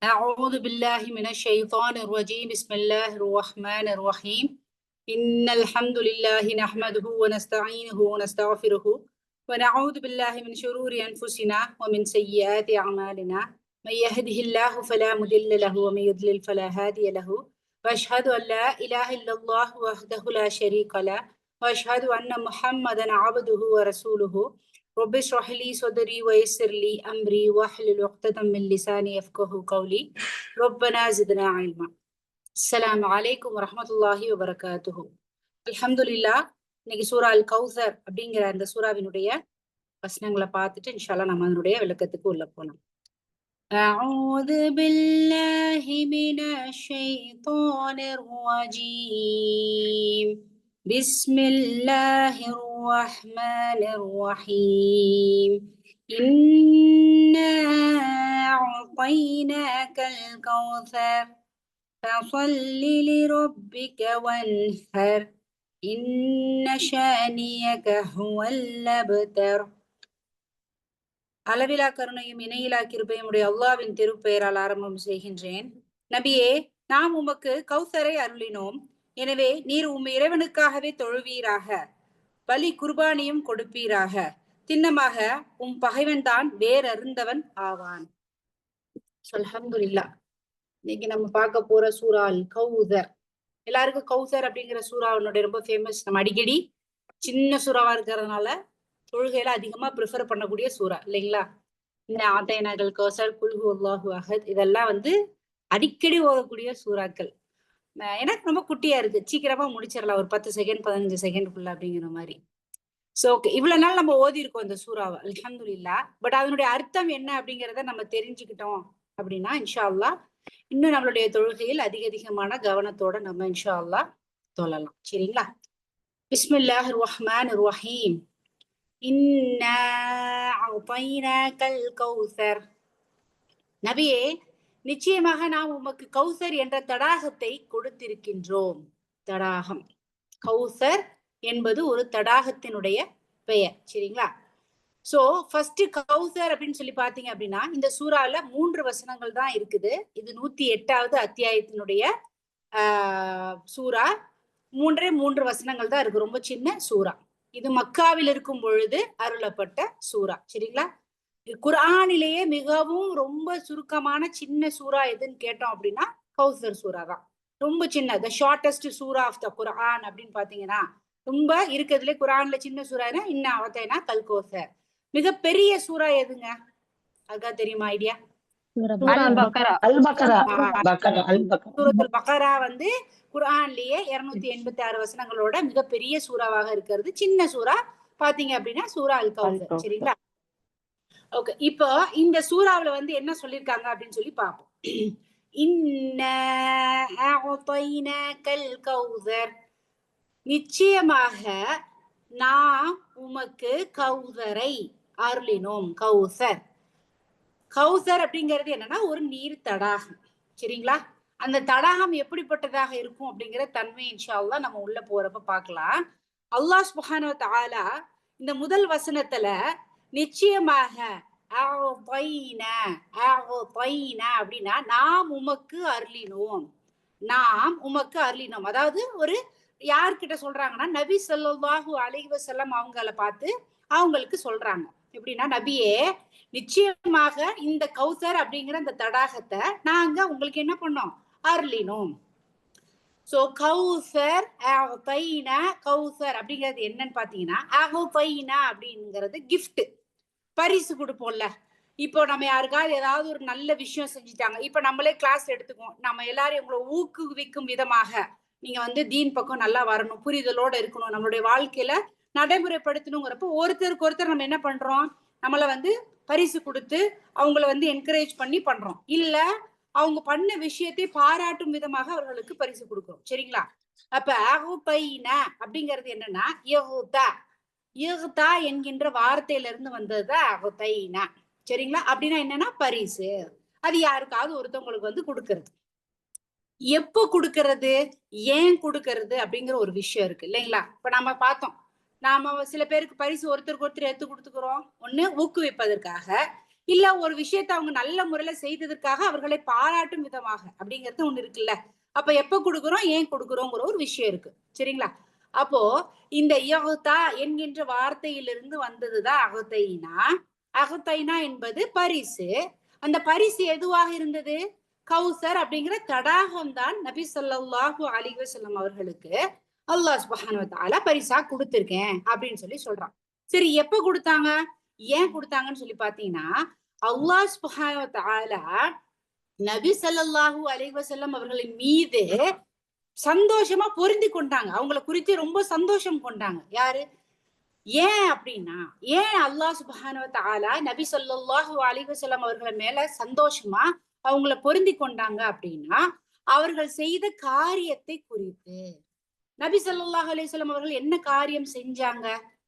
أعوذ بالله من الشيطان الرجيم بسم الله الرحمن الرحيم إن الحمد لله نحمده ونستعينه ونستغفره ونعوذ بالله من شرور أنفسنا ومن سيئات أعمالنا من يهده الله فلا مضل له ومن يضلل فلا هادي له وأشهد أن لا إله إلا الله وحده لا شريك له وأشهد أن محمدا عبده ورسوله رب اشرح لي صدري ويسر لي أمري واحلل عقدة من لساني يفقهوا قولي ربنا زدنا علما. السلام عليكم ورحمة الله وبركاته. அல்ஹம்துலில்லாஹ். இன்னைக்கு சூரா அல் கௌசர் அப்படிங்கிற அந்த சூறாவினுடைய வசனங்களை பார்த்துட்டு இன்ஷால்லா நம்ம அதனுடைய விளக்கத்துக்கு உள்ள போலாம். أعوذ بالله من الشيطان الرجيم بسم الله الرحمن الرحيم إنا أعطيناك الكوثر فصل لربك وانحر إن شانئك هو الأبتر. அளவிலா கருணையும் இணையிலா கிருபையும் உடைய அல்லாஹ்வின் திருப்பெயரால் ஆரம்பம் செய்கின்றேன். நபியே, நாம் உமக்கு கௌசரை அருளினோம். எனவே நீர் உம் இறைவனுக்காகவே தொழுவீராக, பலி குர்பானியும் கொடுப்பீராக. திண்ணமாக உம் பகைவன் தான் வேறறிந்தவன் ஆவான். அல்ஹம்துலில்லாஹ். இன்னைக்கு நம்ம பார்க்க போற சூரா அல் கௌசர். எல்லாருக்கும் கௌசர் அப்படிங்கிற சூறாவினுடைய ரொம்ப ஃபேமஸ். நம்ம அடிக்கடி சின்ன சூறாவா இருக்கிறதுனால தொழுகையில அதிகமா ப்ரிஃபர் பண்ணக்கூடிய சூறா இல்லைங்களா? இந்த ஆத்தையனாக்கள், கௌசர், குல்ஹு அல்லாஹு அஹத் இதெல்லாம் அடிக்கடி ஓதக்கூடிய சூறாக்கள். எனக்கு ரொம்ப குட்டியா இருக்கு, சீக்கிரமா முடிச்சிடலாம், ஒரு 10 செகண்ட் 15 செகண்டுக்குள்ள அப்படிங்கிற மாதிரி. சோ இவ்வளவு நாள் நம்ம ஓதி இருக்கோம் இந்த சூறாவை, அல்ஹம்துலில்லாஹ். பட் அதனுடைய அர்த்தம் என்ன அப்படிங்கிறத நம்ம தெரிஞ்சுக்கிட்டோம் அப்படின்னா இன்ஷா அல்லாஹ் இன்னும் நம்மளுடைய தொழுகையில் அதிகமான கவனத்தோட நம்ம இன்ஷா அல்லாஹ் தொழலாம். சரிங்களா? பிஸ்மில்லாஹிர் ரஹ்மானிர் ரஹீம். இன்னா அஅதைனாகல் கௌசர். நபியே, நிச்சயமாக நாம் உமக்கு கௌசர் என்ற தடாகத்தை கொடுத்திருக்கின்றோம். தடாகம், கௌசர் என்பது ஒரு தடாகத்தினுடைய பெயர். சரிங்களா? சோ ஃபர்ஸ்ட் கௌசர் அப்படின்னு சொல்லி பாத்தீங்க அப்படின்னா இந்த சூறால 3 வசனங்கள் தான் இருக்குது. இது 108வது அத்தியாயத்தினுடைய சூறா. 3 வசனங்கள் தான் இருக்கு. ரொம்ப சின்ன சூறா. இது மக்காவில் இருக்கும் பொழுது அருளப்பட்ட சூறா. சரிங்களா? குர்ஆனிலேயே மிகவும் ரொம்ப சுருக்கமான சின்ன சூறா எதுன்னு கேட்டோம் அப்படின்னா கௌசர் சூறா தான். ரொம்ப சின்ன, த ஷார்டஸ்ட் சூறா ஆஃப் த குர்ஆன் அப்படின்னு பாத்தீங்கன்னா ரொம்ப இருக்கிறதுல குர்ஆன்ல சின்ன சூறானா இன்னா அவத்தைனா கல் கௌசர். மிக பெரிய சூறா எதுங்க? அதுக்கா தெரியுமா ஐடியா? சூரத்துல் பக்ரா குர்ஆன்லயே 286 வசனங்களோட மிகப்பெரிய சூறாவாக இருக்கிறது. சின்ன சூறா பாத்தீங்க அப்படின்னா சூரா அல் கௌசர். சரிங்களா? ஓகே, இப்போ இந்த சூறாவுல என்ன சொல்லிருக்காங்க அப்படின்னு சொல்லி பார்ப்போம். இன்னா அஅதைனாகல் கௌசர். நிச்சயமாக நாம் உமக்கு கௌசரை அருளினோம். கௌசர், கௌசர் அப்படிங்கிறது என்னன்னா ஒரு நீர் தடாகம். சரிங்களா? அந்த தடாகம் எப்படிப்பட்டதாக இருக்கும் அப்படிங்கிற தன்மை இன்ஷா அல்லாஹ் நம்ம உள்ள போறப்ப பார்க்கலாம். அல்லாஹ் சுப்ஹானஹு வ தஆலா இந்த முதல் வசனத்துல நிச்சயமாக அப்படின்னா நாம் உமக்கு அருளினோம், நாம் உமக்கு அருளினோம். அதாவது ஒரு யார்கிட்ட சொல்றாங்கன்னா நபி ஸல்லல்லாஹு அலைஹி வஸல்லம் அவங்கள பார்த்து அவங்களுக்கு சொல்றாங்க. எப்படின்னா, நபியே, நிச்சயமாக இந்த கௌசர் அப்படிங்கிற அந்த தடாகத்தை நாங்க உங்களுக்கு என்ன பண்ணோம்? அருளினோம். சோ கௌசர், கௌசர் அப்படிங்கிறது என்னன்னு பாத்தீங்கன்னா, அப்படிங்கிறது கிஃப்ட், பரிசு கொடுப்போம்ல. இப்போ நம்ம யாருக்காவது ஏதாவது ஒரு நல்ல விஷயம் செஞ்சுட்டாங்க, இப்ப நம்மளே கிளாஸ் எடுத்துக்குவோம், நம்ம எல்லாரும் உங்களை ஊக்குவிக்கும் விதமாக நீங்க தீன் பக்கம் நல்லா வரணும், புரிதலோட இருக்கணும், நம்மளுடைய வாழ்க்கையில நடைமுறைப்படுத்தணுங்கிறப்ப ஒருத்தருக்கு ஒருத்தர் நம்ம என்ன பண்றோம்? நம்மள பரிசு கொடுத்து அவங்கள என்கரேஜ் பண்ணி பண்றோம். இல்ல அவங்க பண்ண விஷயத்தை பாராட்டும் விதமாக அவர்களுக்கு பரிசு கொடுக்கிறோம். சரிங்களா? அப்ப அப்படிங்கிறது என்னன்னா யஹ்தா என்கின்ற வார்த்தையில இருந்து வந்ததுதான் அஹ்தைனா. சரிங்களா? அப்படின்னா என்னன்னா பரிசு. அது யாருக்காவது ஒருத்தவங்களுக்கு கொடுக்கறது. எப்போ கொடுக்கறது, ஏன் கொடுக்கறது அப்படிங்கிற ஒரு விஷயம் இருக்கு இல்லைங்களா? இப்ப நம்ம பார்த்தோம், நாம சில பேருக்கு பரிசு ஒருத்தருக்கு ஒருத்தர் எடுத்து கொடுத்துக்கிறோம். ஒண்ணு ஊக்குவிப்பதற்காக, இல்ல ஒரு விஷயத்த அவங்க நல்ல முறையில செய்ததற்காக அவர்களை பாராட்டும் விதமாக அப்படிங்கிறது ஒண்ணு இருக்குல்ல. அப்ப எப்ப கொடுக்குறோம், ஏன் கொடுக்குறோங்கிற ஒரு விஷயம் இருக்கு. சரிங்களா? அப்போ இந்த இயகுதா என்கின்ற வார்த்தையிலிருந்து வந்ததுதான் அகத்தைனா. அகத்தைனா என்பது பரிசு. அந்த பரிசு எதுவாக இருந்தது? கௌசர் அப்படிங்கிற தடாகம் தான் நபி ஸல்லல்லாஹு அலைஹி வஸல்லம் அவர்களுக்கு அல்லாஹ் சுப்ஹானஹு வ தஆலா பரிசா கொடுத்திருக்கேன் அப்படின்னு சொல்லி சொல்றான். சரி, எப்ப கொடுத்தாங்க, ஏன் கொடுத்தாங்கன்னு சொல்லி பாத்தீங்கன்னா, அல்லாஹ் சுப்ஹானஹு வ தஆலா நபி ஸல்லல்லாஹு அலைஹி வஸல்லம் அவர்களின் மீது சந்தோஷமா பொருந்தி கொண்டாங்க. அவங்கள குறித்து ரொம்ப சந்தோஷம் கொண்டாங்க. யாரு? ஏன் அப்படின்னா, ஏன் அல்லாஹ் சுப்ஹானஹு வ தஆலா நபி ஸல்லல்லாஹு அலைஹி வஸல்லம் அவர்கள் மேல சந்தோஷமா அவங்கள பொருந்தி கொண்டாங்க அப்படின்னா, அவர்கள் செய்த காரியத்தை குறித்து. நபி ஸல்லல்லாஹு அலைஹி வஸல்லம் அவர்கள் என்ன காரியம் செஞ்சாங்க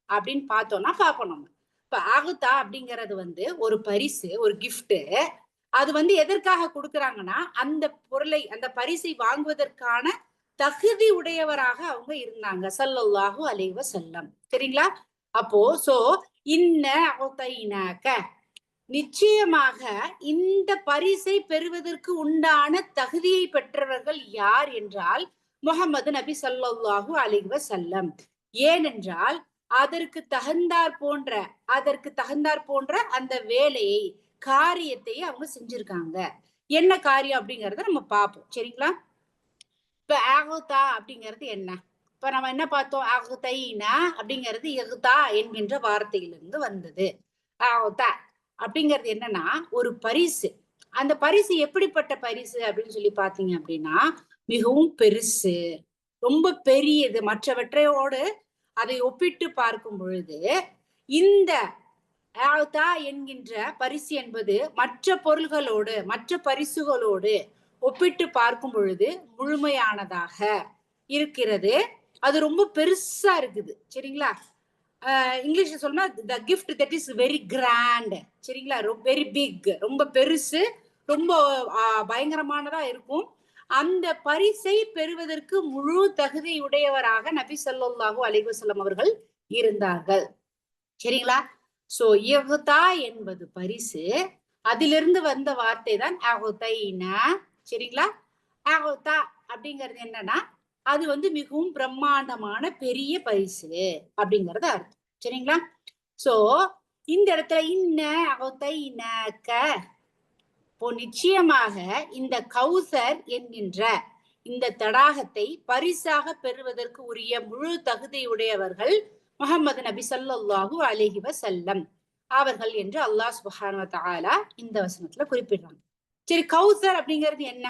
அப்படின்னு பார்த்தோம்னா பார்ப்போம் நம்ம. இப்ப அகுதா அப்படிங்கிறது வந்து ஒரு பரிசு, ஒரு கிஃப்ட். அது வந்து எதற்காக கொடுக்குறாங்கன்னா, அந்த பொருளை, அந்த பரிசை வாங்குவதற்கான தகுதி உடையவராக அவங்க இருந்தாங்க ஸல்லல்லாஹு அலைஹி வஸல்லம். சரிங்களா? அப்போ இன்ன அதைனாக, நிச்சயமாக இந்த பரிசை பெறுவதற்கு உண்டான தகுதியை பெற்றவர்கள் யார் என்றால் முஹம்மது நபி ஸல்லல்லாஹு அலைஹி வஸல்லம். ஏனென்றால் அதற்கு தகுந்தாற் போன்ற அந்த வேலையை, காரியத்தை அவங்க செஞ்சிருக்காங்க. என்ன காரியம் அப்படிங்கறத நம்ம பார்ப்போம். சரிங்களா? இப்ப அகுதா அப்படிங்கிறது என்ன? இப்ப நம்ம என்ன பார்த்தோம்? அகுதைனா அப்படிங்கிறது இகுதா என்கின்ற வார்த்தையிலிருந்து வந்தது. அகுதா அப்படிங்கிறது என்னன்னா ஒரு பரிசு. அந்த பரிசு எப்படிப்பட்ட பரிசு அப்படின்னு சொல்லி பாத்தீங்க அப்படின்னா, மிகவும் பெருசு, ரொம்ப பெரியது. மற்றவற்றையோடு அதை ஒப்பிட்டு பார்க்கும் பொழுது இந்த அகுதா என்கின்ற பரிசு என்பது மற்ற பொருள்களோடு, மற்ற பரிசுகளோடு ஒப்பிட்டு பார்க்கும் பொழுது முழுமையானதாக இருக்கிறது. அது ரொம்ப பெருசா இருக்குது. சரிங்களா? இங்கிலீஷ்ல சொன்னா the gift that is very grand. சரிங்களா? வெரி பிக், ரொம்ப பெருசு, ரொம்ப பயங்கரமானதா இருக்கும். அந்த பரிசை பெறுவதற்கு முழு தகுதி உடையவராக நபி ஸல்லல்லாஹு அலைஹி வஸல்லம் அவர்கள் இருந்தார்கள். சரிங்களா? இஹ்தா என்பது பரிசு. அதிலிருந்து வந்த வார்த்தை தான் அஹ்தைனா. சரிங்களா? அஹ்தா அப்படிங்கிறது என்னன்னா, அது வந்து மிகவும் பிரம்மாண்டமான பெரிய பரிசு அப்படிங்கறது அர்த்தம். சரிங்களா? சோ இந்த இடத்துல இன்ன அஹ்தைனாக, இப்போ நிச்சயமாக இந்த கௌசர் என்கின்ற இந்த தடாகத்தை பரிசாக பெறுவதற்கு உரிய முழு தகுதியுடையவர்கள் முஹம்மது நபி ஸல்லல்லாஹு அலைஹி வஸல்லம் அவர்கள் என்று அல்லாஹ் சுப்ஹானஹு வ தஆலா இந்த வசனத்துல குறிப்பிடுறாங்க. சரி, கௌசர் அப்படிங்கிறது என்ன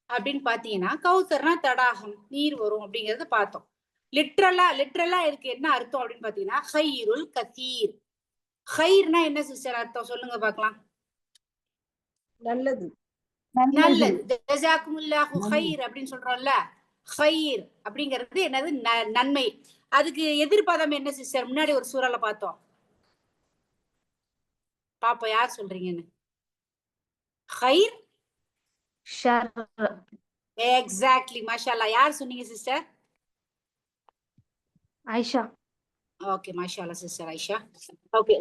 அப்படின்னு பாத்தீங்கன்னா, கௌசர்னா தடாகம், நீர் வரும் அப்படிங்கறத பார்த்தோம். லிட்ரலா இதுக்கு என்ன அர்த்தம் அப்படின்னு பாத்தீங்கன்னா, ஹைருல் கதீர். ஹைர்னா என்ன சிஸ்டர் அர்த்தம் சொல்லுங்க பார்க்கலாம். நல்லது. நல்லது. ஜஸாக்குமுல்லாஹு ஹைர் அப்படின்னு சொல்றோம்ல. ஹைர் அப்படிங்கிறது என்னது? நன்மை. அதுக்கு எதிர்பதம் என்ன சிஸ்டர்? முன்னாடி ஒரு சூறால பார்த்தோம். பாப்போம் யார் சொல்றீங்கன்னு. ஹைர், ஷர். எக்ஸாக்ட்லி, மாஷாஅல்லாஹ். யார் சொன்னீங்க சிஸ்டர்? ஆயிஷா. ஓகே, மாஷாஅல்லாஹ் சிஸ்டர் ஆயிஷா. ஓகே,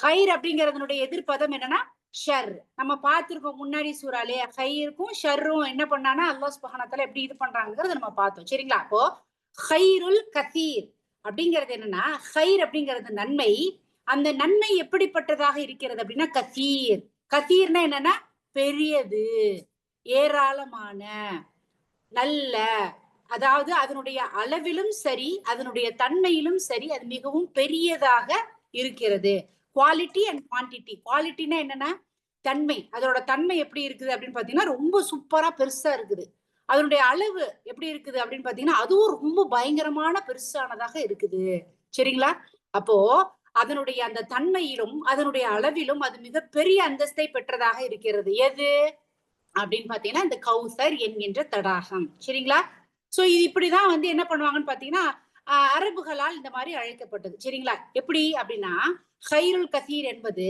ஹைர் அப்படிங்கறதுனுடைய எதிர்பதம் என்னன்னா ஷர். நம்ம பார்த்திருக்கோம் முன்னாடி சூறாலே. ஹைருக்கும் ஷர்ரும் என்ன பண்ணானா அல்லாஹ் சுப்ஹானஹு வ தஆலா எப்படி இது பண்றாங்கங்கறத நம்ம பார்த்தோம். சரிங்களா? அப்போ ஹைருல் கதீர் அப்படிங்கிறது என்னன்னா, ஹைர் அப்படிங்கிறது நன்மை. அந்த நன்மை எப்படிப்பட்டதாக இருக்கிறது அப்படின்னா கதீர். கதீர்னா என்னன்னா பெரியது, ஏராளமான, நல்ல, அதாவது அதனுடைய அளவிலும் சரி, அதனுடைய தன்மையிலும் சரி, அது மிகவும் பெரியதாக இருக்கிறது. Quality and quantity. குவாலிட்டினா என்னன்னா தன்மை. அதோட தன்மை எப்படி இருக்குது அப்படின்னு பாத்தீங்கன்னா ரொம்ப சூப்பரா பெருசா இருக்குது. அதனுடைய அளவு எப்படி இருக்குது அப்படின்னு பாத்தீங்கன்னா அதுவும் ரொம்ப பயங்கரமான பெருசானதாக இருக்குது. சரிங்களா? அப்போ அதனுடைய அந்த தன்மையிலும் அதனுடைய அளவிலும் அது மிகப்பெரிய அந்தஸ்தை பெற்றதாக இருக்கிறது. எது அப்படின்னு பாத்தீங்கன்னா இந்த கௌசர் என்கின்ற தடாகம். சரிங்களா? இது இப்படிதான் வந்து என்ன பண்ணுவாங்கன்னு பாத்தீங்கன்னா அரபுகளால் இந்த மாதிரி அழைக்கப்பட்டது. சரிங்களா? எப்படி அப்படின்னா ஹைருல் கசீர் என்பது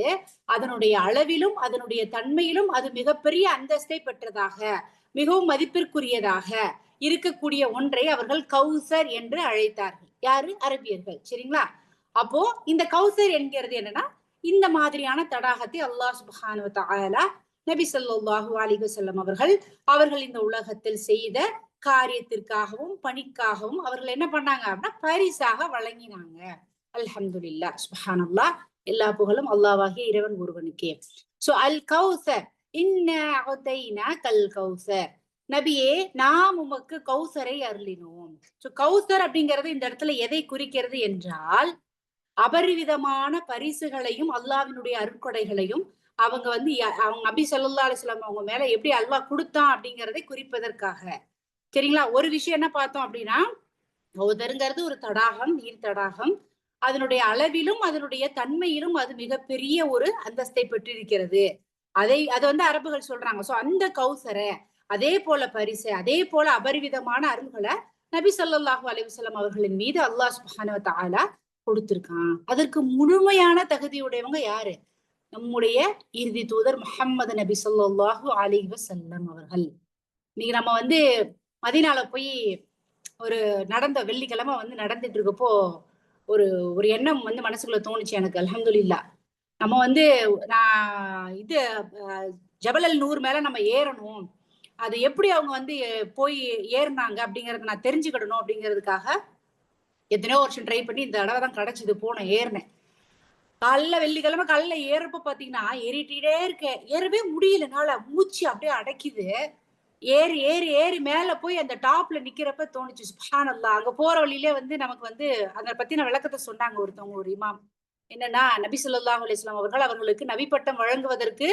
அதனுடைய அளவிலும் அதனுடைய தன்மையிலும் அது மிகப்பெரிய அந்தஸ்தை பெற்றதாக, மிகவும் மதிப்பிற்குரியதாக இருக்கக்கூடிய ஒன்றை அவர்கள் கௌசர் என்று அழைத்தார்கள். யாரு? அரபியர்கள். சரிங்களா? அப்போ இந்த கௌசர் என்கிறது என்னன்னா இந்த மாதிரியான தடாகத்தை அல்லாஹ் சுப்ஹானஹு வ தஆலா நபி ஸல்லல்லாஹு அலைஹி வஸல்லம் அவர்கள் இந்த உலகத்தில் செய்த காரியத்திற்காகவும் பணிக்காகவும் அவர்கள் என்ன பண்ணாங்க அப்படின்னா பரிசாக வழங்கினாங்க. அல்ஹம்துலில்லாஹ், சுப்ஹானல்லாஹ். எல்லா புகழும் அல்லாஹ்வாகிய இறைவன் ஒருவனுக்கே. சோ அல் கௌசர், இன்னா அதைனா கல் கௌசர், நபியே நாம் உமக்கு கௌசரை அருளினோம். சோ கௌசர் அப்படிங்கிறது இந்த இடத்துல எதை குறிக்கிறது என்றால், அபரிவிதமான பரிசுகளையும் அல்லாஹ்வினுடைய அருட்கொடைகளையும் அவங்க வந்து அவங்க நபி ஸல்லல்லாஹு அலைஹி வஸல்லம் அவங்க மேல எப்படி அல்லாஹ் கொடுத்தான் அப்படிங்கறதை குறிப்பதற்காக. சரிங்களா? ஒரு விஷயம் என்ன பார்த்தோம் அப்படின்னா, கௌதருங்கிறது ஒரு தடாகம், நீர் தடாகம். அதனுடைய அளவிலும் அதனுடைய தன்மையிலும் அது மிகப்பெரிய ஒரு அந்தஸ்தை பெற்றிருக்கிறது. அது வந்து அரபுகள் சொல்றாங்க. சோ அந்த கௌசரை, அதே போல பரிசு, அதே போல அபரிவிதமான அருள்களை நபி ஸல்லல்லாஹு அலைஹி வஸல்லம் அவர்களின் மீது அல்லாஹ் சுப்ஹானஹு வ தஆலா கொடுத்திருக்கான். அதற்கு முழுமையான தகுதியுடையவங்க யாரு? நம்முடைய இறுதி தூதர் முஹம்மது நபி ஸல்லல்லாஹு அலைஹி வஸல்லம் அவர்கள். இன்னைக்கு நம்ம வந்து மதீனால போய் ஒரு வெள்ளிக்கிழமை வந்து நடந்துட்டு இருக்கப்போ ஒரு ஒரு எண்ணம் வந்து மனசுக்குள்ள தோணுச்சு எனக்கு. அல்ஹம்துலில்லாஹ். நம்ம வந்து நான் இது ஜபலல் நூர் மேல நம்ம ஏறணும். அது எப்படி அவங்க வந்து போய் ஏறினாங்க அப்படிங்கறத நான் தெரிஞ்சுக்கிடணும் அப்படிங்கிறதுக்காக எத்தனையோ வருஷம் ட்ரை பண்ணி இந்த தடவை தான் கிடைச்சது, போனேன், ஏறினேன். வெள்ளிக்கிழமை காலைல ஏறப்ப பாத்தீங்கன்னா ஏறிட்டே இருக்கேன். ஏறவே முடியல, என்னால மூச்சு அப்படியே அடைக்குது. ஏறி ஏறி ஏறி மேல போய் அந்த டாப்ல நிக்கிறப்ப தோணுச்சு, சுப்ஹானல்லாஹ். அங்க போற வழியிலே வந்து நமக்கு வந்து அதை பத்தின விளக்கத்தை சொன்னாங்க ஒருத்தவங்க, ஒரு இமாம். என்னன்னா, நபி ஸல்லல்லாஹு அலைஹி வஸல்லம் அவர்களுக்கு நபி பட்டம் வழங்குவதற்கு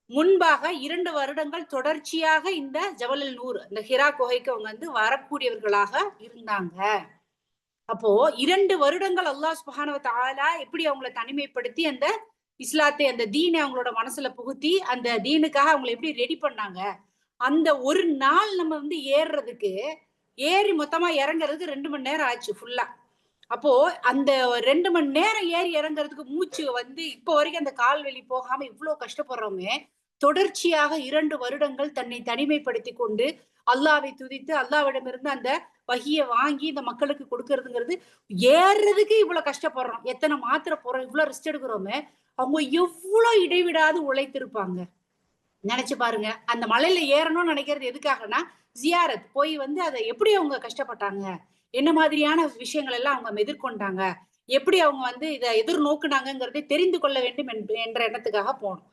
முன்பாக 2 வருடங்கள் தொடர்ச்சியாக இந்த ஜபலுல் நூர், இந்த ஹிரா குகைக்கு அவங்க வந்து வரக்கூடியவர்களாக இருந்தாங்க. அப்போ 2 வருடங்கள் அல்லாஹ் சுப்ஹானஹு வ தஆலா எப்படி அவங்களை தனிமைப்படுத்தி அந்த இஸ்லாத்தை, அந்த தீனை அவங்களோட மனசுல புகுத்தி அந்த தீனுக்காக அவங்களை எப்படி ரெடி பண்ணாங்க. அந்த ஒரு நாள் நம்ம வந்து ஏறுறதுக்கு, ஏறி மொத்தமா இறங்குறதுக்கு 2 மணி நேரம் ஆச்சு ஃபுல்லா. அப்போ அந்த 2 மணி நேரம் ஏறி இறங்குறதுக்கு மூச்சு வந்து இப்ப வரைக்கும் அந்த கால்வலி போகாம இவ்வளவு கஷ்டப்படுறோமே, தொடர்ச்சியாக 2 வருடங்கள் தன்னை தனிமைப்படுத்தி கொண்டு அல்லாஹ்வை துதித்து அல்லாஹ்விடமிருந்து அந்த வஹிய வாங்கி இந்த மக்களுக்கு கொடுக்கறதுங்கிறது, ஏறுறதுக்கு இவ்வளவு கஷ்டப்படுறோம், எத்தனை மாத்திரை போறோம், இவ்வளவு ரெஸ்ட் எடுக்கிறோமே, அவங்க எவ்வளவு இடைவிடாது உழைத்திருப்பாங்க. நினைச்சு பாருங்க. அந்த மலையில ஏறணும்னு நினைக்கிறது எதுக்காகனா, ஜியாரத் போய் வந்து அதை எப்படி அவங்க கஷ்டப்பட்டாங்க, என்ன மாதிரியான விஷயங்கள் எல்லாம் அவங்க எதிர்கொண்டாங்க, எப்படி அவங்க வந்து இதை எதிர்நோக்குனாங்கிறதை தெரிந்து கொள்ள வேண்டும் என்ற எண்ணத்துக்காக போனோம்.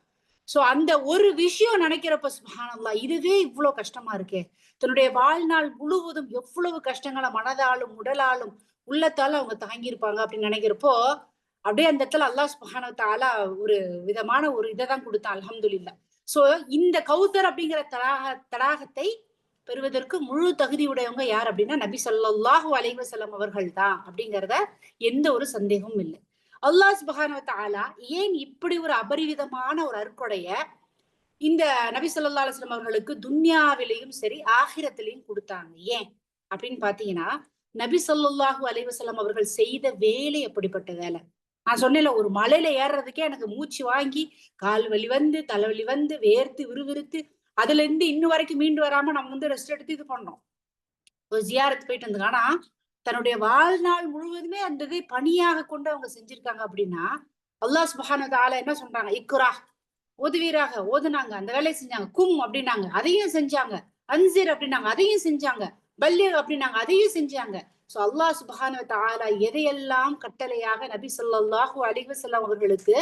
சோ அந்த ஒரு விஷயம் நினைக்கிறப்ப சுப்ஹானல்லாஹ், இதுவே இவ்வளவு கஷ்டமா இருக்கே. தன்னுடைய வாழ்நாள் முழுவதும் எவ்வளவு கஷ்டங்களை மனதாலும் உடலாலும் உள்ளத்தாலும் அவங்க தாங்கியிருப்பாங்க அப்படின்னு நினைக்கிறப்போ, அப்படியே அந்த இடத்துல அல்லாஹ் சுப்ஹானஹு வ தஆலா ஒரு விதமான ஒரு இதைதான் கொடுத்தான். அல்ஹம்துலில்லாஹ். சோ இந்த கௌதர் அப்படிங்கிற தடாகத்தை பெறுவதற்கு முழு தகுதியுடையவங்க யார் அப்படின்னா நபி ஸல்லல்லாஹு அலைஹி வஸல்லம் அவர்கள் தான் அப்படிங்கறத எந்த ஒரு சந்தேகமும் இல்லை. அல்லாஹ் சுப்ஹானஹு வ தஆலா ஏன் இப்படி ஒரு அபரிவிதமான ஒரு அருட்கொடைய இந்த நபி ஸல்லல்லாஹு அலைஹி வஸல்லம் அவர்களுக்கு துன்யாவிலையும் சரி ஆகிரத்திலையும் கொடுத்தாங்க? ஏன் அப்படின்னு பாத்தீங்கன்னா, நபி ஸல்லல்லாஹு அலைஹி வஸல்லம் அவர்கள் செய்த வேலை அப்படிப்பட்ட வேலை. நான் சொன்னேன்ல, ஒரு மலையில ஏறுறதுக்கே எனக்கு மூச்சு வாங்கி கால் வலி வந்து தலைவலி வந்து வேர்த்து விறுவிறுத்து அதுல இருந்து இன்னும் வரைக்கும் மீண்டு வராம நம்ம வந்து ரெஸ்ட் எடுத்து இது பண்ணோம். ஒரு ஜியாரத் போயிட்டு வந்தாங்க. ஆனா தன்னுடைய வாழ்நாள் முழுவதுமே அந்த இதை பணியாக கொண்டு அவங்க செஞ்சிருக்காங்க அப்படின்னா, அல்லாஹ் சுப்ஹானஹு வ தஆலா என்ன சொல்றாங்க, இக்ரா, ஓதுவீராக, ஓதுனாங்க, அந்த வேலையை செஞ்சாங்க. கும் அப்படின்னாங்க, அதையும் செஞ்சாங்க. அன்சிர் அப்படின்னாங்க, அதையும் செஞ்சாங்க. பல்லிக் அப்படின்னாங்க, அதையும் செஞ்சாங்க. சோ அல்லாஹ் சுப்ஹானஹு வ தஆலா எதையெல்லாம் கட்டளையாக நபி ஸல்லல்லாஹு அலைஹி வஸல்லம் அவர்களுக்கு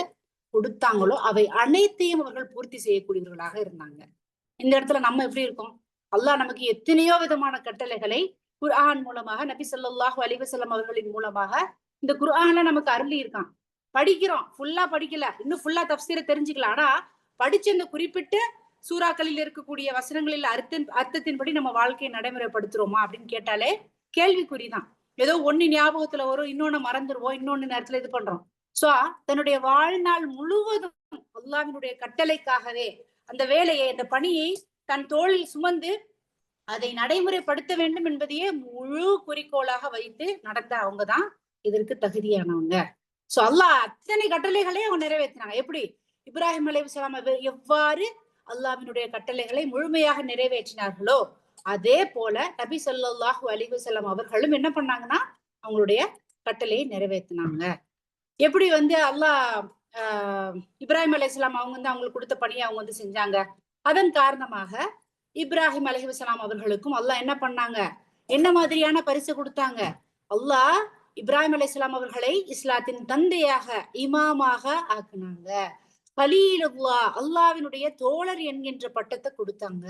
கொடுத்தாங்களோ அவை அனைத்தையும் அவர்கள் பூர்த்தி செய்யக்கூடியவர்களாக இருந்தாங்க. இந்த இடத்துல நம்ம எப்படி இருக்கோம்? அல்லாஹ் நமக்கு எத்தனையோ விதமான கட்டளைகளை குர்ஆன் மூலமாக, நபி ஸல்லல்லாஹு அலைஹி வஸல்லம் அவர்களின் மூலமாக இந்த குர்ஆன்ல நமக்கு அருளி இருக்கான். படிக்கிறோம், ஃபுல்லா படிக்கல, இன்னும் ஃபுல்லா தஃப்சீரை தெரிஞ்சுக்கலாம். ஆனா படிச்ச இந்த குறிப்பிட்ட சூறாக்களில் இருக்கக்கூடிய வசனங்களில் அர்த்தத்தின்படி நம்ம வாழ்க்கையை நடைமுறைப்படுத்துறோமா அப்படின்னு கேட்டாலே கேள்விக்குறிதான். ஏதோ ஒண்ணு ஞாபகத்துல வரும், இன்னொன்னு மறந்துடுவோம், இன்னொன்னு நேரத்துல இது பண்றோம். சோ தன்னுடைய வாழ்நாள் முழுவதும் அல்லாஹ்வினுடைய கட்டளைக்காகவே அந்த வேலையை, அந்த பணியை தன் தோளில் சுமந்து அதை நடைமுறைப்படுத்த வேண்டும் என்பதையே முழு குறிக்கோளாக வைத்து நடந்த அவங்கதான் இதற்கு தகுதியானவங்க. சோ அல்லாஹ் அத்தனை கட்டளைகளையும் அவங்க நிறைவேற்றினாங்க. எப்படி? இப்ராஹிம் அலைஹிஸ்ஸலாம் எவ்வாறு அல்லாஹ்வினுடைய கட்டளைகளை முழுமையாக நிறைவேற்றினார்களோ அதே போல நபி ஸல்லல்லாஹு அலைஹி வஸல்லம் அவர்களும் என்ன பண்ணாங்கன்னா அவங்களுடைய கட்டளையை நிறைவேற்றினாங்க. எப்படி வந்து அல்லாஹ் இப்ராஹிம் அலைஹிஸ்ஸலாம் அவங்க வந்து அவங்களுக்கு கொடுத்த பணியை அவங்க வந்து செஞ்சாங்க. அதன் காரணமாக இப்ராஹிம் அலைஹிஸ்ஸலாம் அவர்களுக்கும் அல்லாஹ் என்ன பண்ணாங்க, என்ன மாதிரியான பரிசு கொடுத்தாங்க? அல்லாஹ் இப்ராஹிம் அலைஹிஸ்ஸலாம் அவர்களை இஸ்லாத்தின் தந்தையாக, இமாமாக ஆக்குனாங்க. கலீலுல்லாஹ், அல்லாஹ்வினுடைய தோழர் என்கின்ற பட்டத்தை கொடுத்தாங்க.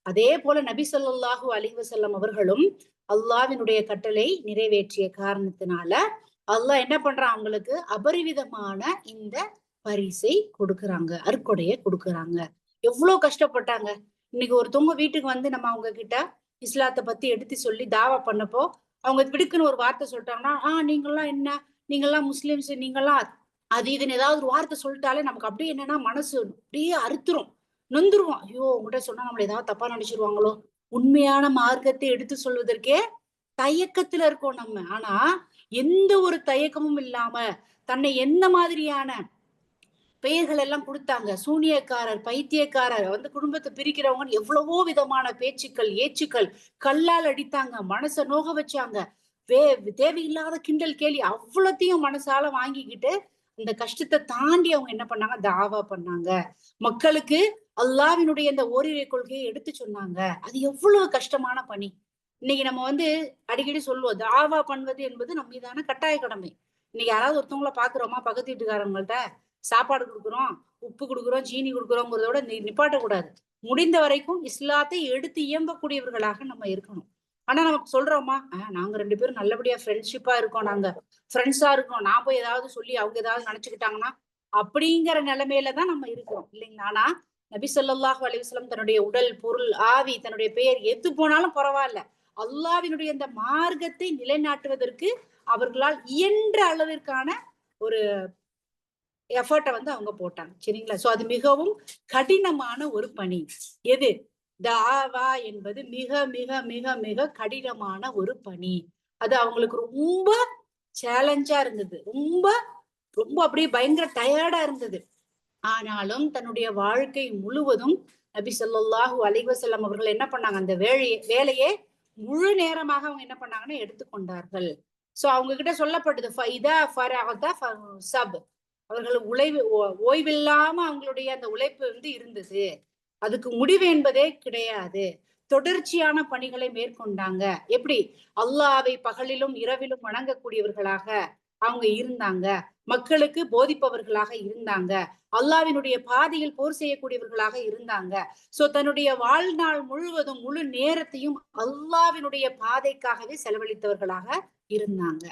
அதே போல நபி ஸல்லல்லாஹு அலைஹி வஸல்லம் அவர்களும் அல்லாஹ்வினுடைய கட்டளை நிறைவேற்றிய காரணத்தினால அல்லாஹ் என்ன பண்றான், அவங்களுக்கு அபரிவிதமான இந்த பரிசை கொடுக்கறாங்க, அருட்கொடையை கொடுக்கறாங்க. எவ்வளவு கஷ்டப்பட்டாங்க. இன்னைக்கு ஒருத்தவங்க வீட்டுக்கு வந்து நம்ம அவங்க கிட்ட இஸ்லாத்தை பத்தி எடுத்து சொல்லி தாவா பண்ணப்போ அவங்க திடுக்குன்னு ஒரு வார்த்தை சொல்லிட்டாங்கன்னா, நீங்கெல்லாம் என்ன, நீங்கெல்லாம் முஸ்லிம்ஸ், நீங்கெல்லாம் அது இதுன்னு ஏதாவது ஒரு வார்த்தை சொல்லிட்டாலே நமக்கு அப்படியே என்னன்னா மனசு அப்படியே அறுத்துரும், நொந்துருவோம். ஐயோ, உங்ககிட்ட சொன்னா நம்மள ஏதாவது தப்பா நினைச்சிருவாங்களோ. உண்மையான மார்க்கத்தை எடுத்து சொல்வதற்கே தயக்கத்துல இருக்கோம் நம்ம. ஆனா எந்த ஒரு தயக்கமும் இல்லாம தன்னை எந்த மாதிரியான பெயர்கள் எல்லாம் கொடுத்தாங்க, சூனியக்காரர், பைத்தியக்காரர், வந்து குடும்பத்தை பிரிக்கிறவங்க, எவ்வளவோ விதமான பேச்சுக்கள், ஏச்சுக்கள், கல்லால் அடித்தாங்க, மனச நோக வச்சாங்க, தேவையில்லாத கிண்டல் கேலி அவ்வளத்தையும் மனசால வாங்கிக்கிட்டு இந்த கஷ்டத்தை தாண்டி அவங்க என்ன பண்ணாங்க, தாவா பண்ணாங்க. மக்களுக்கு அல்லாஹ்வினுடைய இந்த ஓரிரை கொள்கையை எடுத்து சொன்னாங்க. அது எவ்வளவு கஷ்டமான பணி. இன்னைக்கு நம்ம வந்து அடிக்கடி சொல்லுவோம், தாவா பண்ணுவது என்பது நம்ம மீதான கட்டாய கடமை. இன்னைக்கு யாராவது ஒருத்தவங்கள பாக்குறோமா, பக்கத்து வீட்டுக்காரங்கள்ட்ட சாப்பாடு கொடுக்குறோம், உப்பு கொடுக்குறோம், சீனி கொடுக்குறோங்கிறதோட நிப்பாட்டக்கூடாது. முடிந்த வரைக்கும் இஸ்லாத்தை எடுத்து இயம்பக்கூடியவர்களாக நம்ம இருக்கணும். ஆனா நமக்கு சொல்றோமா, நாங்க 2 பேரும் நல்லபடியா ஃப்ரெண்ட்ஷிப்பா இருக்கோம், நாங்க ஃப்ரெண்ட்ஸா இருக்கோம், நான் போய் ஏதாவது சொல்லி அவங்க ஏதாவது நினைச்சுக்கிட்டாங்கன்னா அப்படிங்கிற நிலைமையில தான் நம்ம இருக்கிறோம் இல்லைங்களா? ஆனா நபி ஸல்லல்லாஹு அலைஹி வஸல்லம் தன்னுடைய உடல், பொருள், ஆவி, தன்னுடைய பெயர் எது போனாலும் பரவாயில்ல, அல்லாஹ்வினுடைய இந்த மார்க்கத்தை நிலைநாட்டுவதற்கு அவர்களால் இயன்ற அளவிற்கான ஒரு எஃபர்ட்டை வந்து அவங்க போட்டாங்க. சரிங்களா? சோ அது மிகவும் கடினமான ஒரு பணி. எது? தாவா என்பது மிக மிக மிக மிக கடினமான ஒரு பணி. அது அவங்களுக்கு ரொம்ப சேலஞ்சா இருந்தது. ரொம்ப ரொம்ப அப்படியே பயங்கர டயர்டா இருந்தது. ஆனாலும் தன்னுடைய வாழ்க்கை முழுவதும் நபி ஸல்லல்லாஹு அலைஹி வஸல்லம் அவர்கள் என்ன பண்ணாங்க, அந்த வேலையே முழு நேரமாக அவங்க என்ன பண்ணாங்கன்னா எடுத்துக்கொண்டார்கள். சோ அவங்க கிட்ட சொல்லப்பட்டது, ஃபைதா ஃபரஅத ஃபன்சப், அவர்கள் ஓய்வில்லாம அவங்களுடைய அந்த உழைப்பு வந்து இருந்தது. அதுக்கு முடிவு என்பதே கிடையாது. தொடர்ச்சியான பணிகளை மேற்கொண்டாங்க. எப்படி? அல்லாஹ்வை பகலிலும் இரவிலும் வணங்கக்கூடியவர்களாக அவங்க இருந்தாங்க. மக்களுக்கு போதிப்பவர்களாக இருந்தாங்க. அல்லாஹ்வினுடைய பாதையில் போர் செய்யக்கூடியவர்களாக இருந்தாங்க. சோ தன்னுடைய வாழ்நாள் முழுவதும் முழு நேரத்தையும் அல்லாஹ்வினுடைய பாதைக்காகவே செலவழித்தவர்களாக இருந்தாங்க.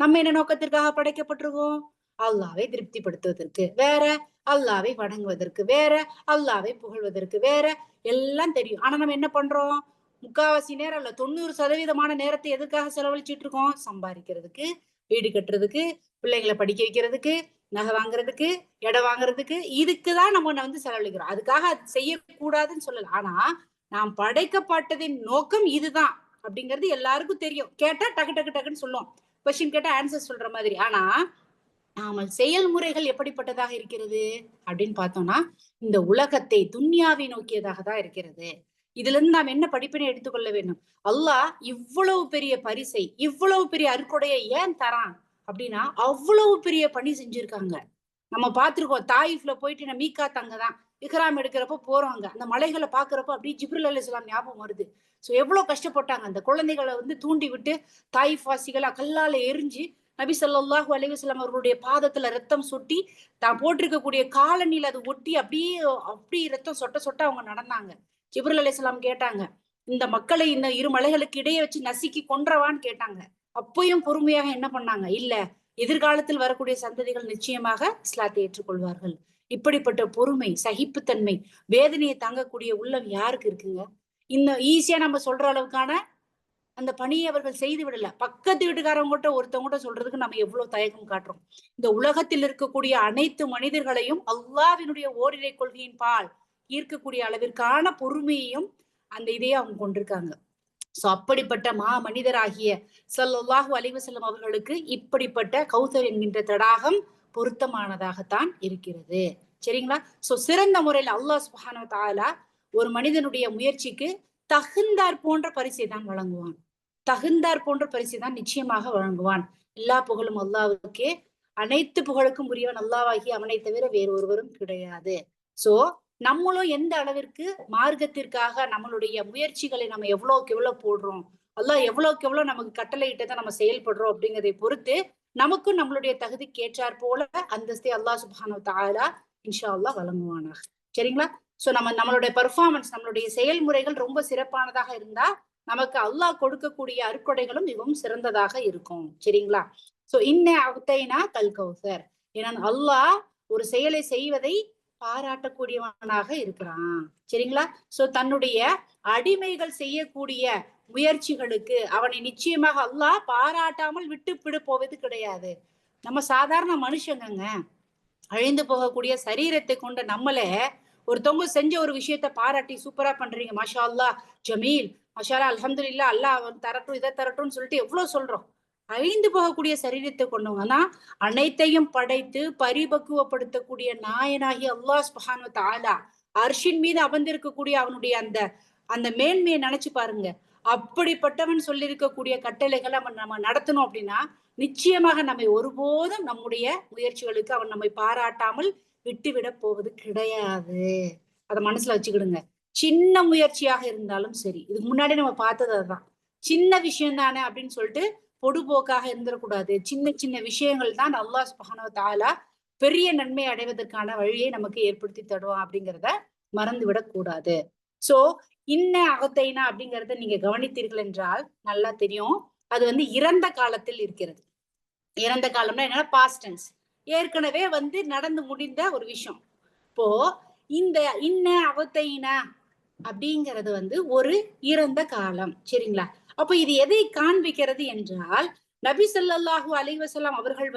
நம்ம என்ன நோக்கத்திற்காக படைக்கப்பட்டிருக்கோம்? அல்லாஹ்வை திருப்திப்படுத்துவதற்கு வேற, அல்லாஹ்வை வணங்குவதற்கு வேற, அல்லாஹ்வை புகழ்வதற்கு வேற, எல்லாம் தெரியும். ஆனா நம்ம என்ன பண்றோம்? முக்காவாசி நேரம் இல்ல, 90% நேரத்தை எதுக்காக செலவழிச்சிட்டு இருக்கோம்? சம்பாதிக்கிறதுக்கு, வீடு கட்டுறதுக்கு, பிள்ளைங்களை படிக்க வைக்கிறதுக்கு, நகை வாங்குறதுக்கு, இடம் வாங்குறதுக்கு, இதுக்குதான் நம்ம வந்து செலவழிக்கிறோம். அதுக்காக அது செய்யக்கூடாதுன்னு சொல்லல. ஆனா நாம் படைக்கப்பட்டதின் நோக்கம் இதுதான் அப்படிங்கிறது எல்லாருக்கும் தெரியும். கேட்டா டக்கு டக்கு டக்குன்னு சொல்லுவோம். கொஸ்டின் கேட்டா ஆன்சர் சொல்ற மாதிரி. ஆனா நாம செயல்முறைகள் எப்படிப்பட்டதாக இருக்கிறது அப்படின்னு பார்த்தோம்னா, இந்த உலகத்தை துன்யாவை நோக்கியதாக தான் இருக்கிறது. இதுல இருந்து நாம் என்ன படிப்பினை எடுத்துக்கொள்ள வேண்டும்? அல்லாஹ் இவ்வளவு பெரிய பரிசை, இவ்வளவு பெரிய அருட்கொடையை ஏன் தரான் அப்படின்னா, அவ்வளவு பெரிய பணி செஞ்சிருக்காங்க. நம்ம பார்த்திருக்கோம், தாயிஃப்ல போயிட்டு நம்ம மீகாத் அங்கதான் இஹ்ராம் எடுக்கிறப்ப போறோங்க. அந்த மலைகளை பாக்குறப்ப அப்படியே ஜிப்ரில் அலைஹிஸ்ஸலாம் ஞாபகம் வருது. சோ எவ்வளவு கஷ்டப்பட்டாங்க. அந்த குழந்தைகளை வந்து தூண்டி விட்டு தாயிஃப் வாசிகளை கல்லால எரிஞ்சு நபி ஸல்லல்லாஹு அலைஹி வஸல்லம் அவர்களுடைய பாதத்துல ரத்தம் சொட்டி, தான் போட்டிருக்கக்கூடிய காலணியில அது ஒட்டி அப்படியே அப்படி ரத்தம் சொட்ட சொட்ட அவங்க நடந்தாங்க. ஜிப்ரில் அலைஹிஸ்ஸலாம் கேட்டாங்க, இந்த மக்களை இந்த இரு மலைகளுக்கு இடையே வச்சு நசுக்கி கொன்றவான்னு கேட்டாங்க. அப்பயும் பொறுமையாக என்ன பண்ணாங்க, இல்ல, எதிர்காலத்தில் வரக்கூடிய சந்ததிகள் நிச்சயமாக இஸ்லாத்தை ஏற்றுக்கொள்வார்கள். இப்படிப்பட்ட பொறுமை, சகிப்புத்தன்மை, வேதனையை தாங்கக்கூடிய உள்ளம் யாருக்கு இருக்குங்க? இன்னும் ஈஸியா நம்ம சொல்ற அளவுக்கான அந்த பணியை அவர்கள் செய்து விடல. பக்கத்து வீட்டுக்காரவங்ககிட்ட ஒருத்தவங்ககிட்ட சொல்றதுக்கு நம்ம எவ்வளவு தயக்கம் காட்டுறோம். இந்த உலகத்தில் இருக்கக்கூடிய அனைத்து மனிதர்களையும் அல்லாஹ்வினுடைய ஓரிரை கொள்கையின் பால் ஈர்க்கக்கூடிய அளவிற்கான பொறுமையையும் அந்த இதையே அவங்க கொண்டிருக்காங்க. சோ அப்படிப்பட்ட மனிதராகிய ஸல்லல்லாஹு அலைஹி வஸல்லம் அவர்களுக்கு இப்படிப்பட்ட கௌசர் என்கின்ற தடாகம் பொருத்தமானதாகத்தான் இருக்கிறது. சரிங்களா? சோ சிறந்த முறையில் அல்லாஹ் சுப்ஹானஹு வ தஆலா ஒரு மனிதனுடைய முயற்சிக்கு தகுந்தார் போன்ற பரிசை தான் வழங்குவான். தகுந்தார் போன்ற பரிசை தான் நிச்சயமாக வழங்குவான். எல்லா புகழும் அல்லாஹ்வுக்கே. அனைத்து புகழுக்கும் உரியவன் அல்லாஹ்வாகி அவனை தவிர வேறு ஒருவரும் கிடையாது. சோ நம்மளும் எந்த அளவிற்கு மார்க்கத்திற்காக நம்மளுடைய முயற்சிகளை நம்ம எவ்வளவுக்கு எவ்வளவு போடுறோம், அல்லாஹ் எவ்வளவுக்கு எவ்வளவு நமக்கு கட்டளையிட்டதை நம்ம செயல்படுறோம் அப்படிங்கிறதை பொறுத்து நமக்கும் நம்மளுடைய தகுதிக்கு ஏற்றாற் போல அந்தஸ்தை அல்லாஹ் சுப்ஹானஹு வ தஆலா இன்ஷா அல்லாஹ் வழங்குவானாக. சரிங்களா? சோ நம்மளுடைய பெர்ஃபார்மன்ஸ், நம்மளுடைய செயல்முறைகள் ரொம்ப சிறப்பானதாக இருந்தா நமக்கு அல்லாஹ் கொடுக்கக்கூடிய அருட்கொடைகளும் மிகவும் சிறந்ததாக இருக்கும். சரிங்களா? சோ அவுத்தைனா கல் கௌசர். ஏன்னா அல்லாஹ் ஒரு செயலை செய்வதை பாராட்டக்கூடியவனாக இருக்கிறான். சரிங்களா? சோ தன்னுடைய அடிமைகள் செய்யக்கூடிய முயற்சிகளுக்கு அவனை நிச்சயமாக அல்லாஹ் பாராட்டாமல் விட்டு போவது கிடையாது. நம்ம சாதாரண மனுஷங்க, அழிந்து போகக்கூடிய சரீரத்தை கொண்ட நம்மளே ஒருத்தவங்க செஞ்ச ஒரு விஷயத்த பாராட்டி சூப்பரா பண்றீங்க, மாஷா அல்லாஹ் ஜமீல், மாஷா அல்லாஹ் அல்ஹம்துலில்லாஹ், அல்லாஹ் அவன் தரட்டும் இதை தரட்டும்னு சொல்லிட்டு எவ்வளவு சொல்றோம். அழிந்து போகக்கூடிய சரீரத்தை கொண்டவங்கன்னா அனைத்தையும் படைத்து பரிபக்குவப்படுத்தக்கூடிய நாயனாகி அல்லாஹ் சுப்ஹானஹு வ தஆலா அர்ஷின் மீது அமர்ந்திருக்கக்கூடிய அவனுடைய அந்த அந்த மேன்மையை நினைச்சு பாருங்க. அப்படிப்பட்டவன் சொல்லியிருக்கக்கூடிய கட்டளைகளை நம்ம நடத்தணும் அப்படின்னா நிச்சயமாக நம்மை ஒருபோதும் நம்முடைய முயற்சிகளுக்கு அவன் நம்மை பாராட்டாமல் விட்டுவிட போவது கிடையாது. அதை மனசுல வச்சுக்கிடுங்க. சின்ன முயற்சியாக இருந்தாலும் சரி, இதுக்கு முன்னாடி நம்ம பார்த்தது அதுதான். சின்ன விஷயம் தானே அப்படின்னு சொல்லிட்டு பொடுபோக்காக இருந்துடக்கூடாது. சின்ன சின்ன விஷயங்கள் தான் அல்லாஹ் சுப்ஹானஹு வ தஆலா பெரிய நன்மை அடைவதற்கான வழியை நமக்கு ஏற்படுத்தி தருவான் அப்படிங்கிறத மறந்து விடக்கூடாது. சோ அகத்தைனா அப்படிங்கறத நீங்க கவனித்தீர்கள் என்றால் நல்லா தெரியும். அது வந்து இறந்த காலத்தில் இருக்கிறது. இறந்த காலம்னா என்னன்னா பாஸ்ட் டென்ஸ், ஏற்கனவே நடந்து முடிந்த ஒரு விஷயம். இப்போ இந்த அகத்தைனா அப்படிங்கிறது ஒரு இறந்த காலம். சரிங்களா? அப்ப இது எதை காண்பிக்கிறது என்றால் நபி ஸல்லல்லாஹு அலைஹி வஸல்லம் அவர்கள்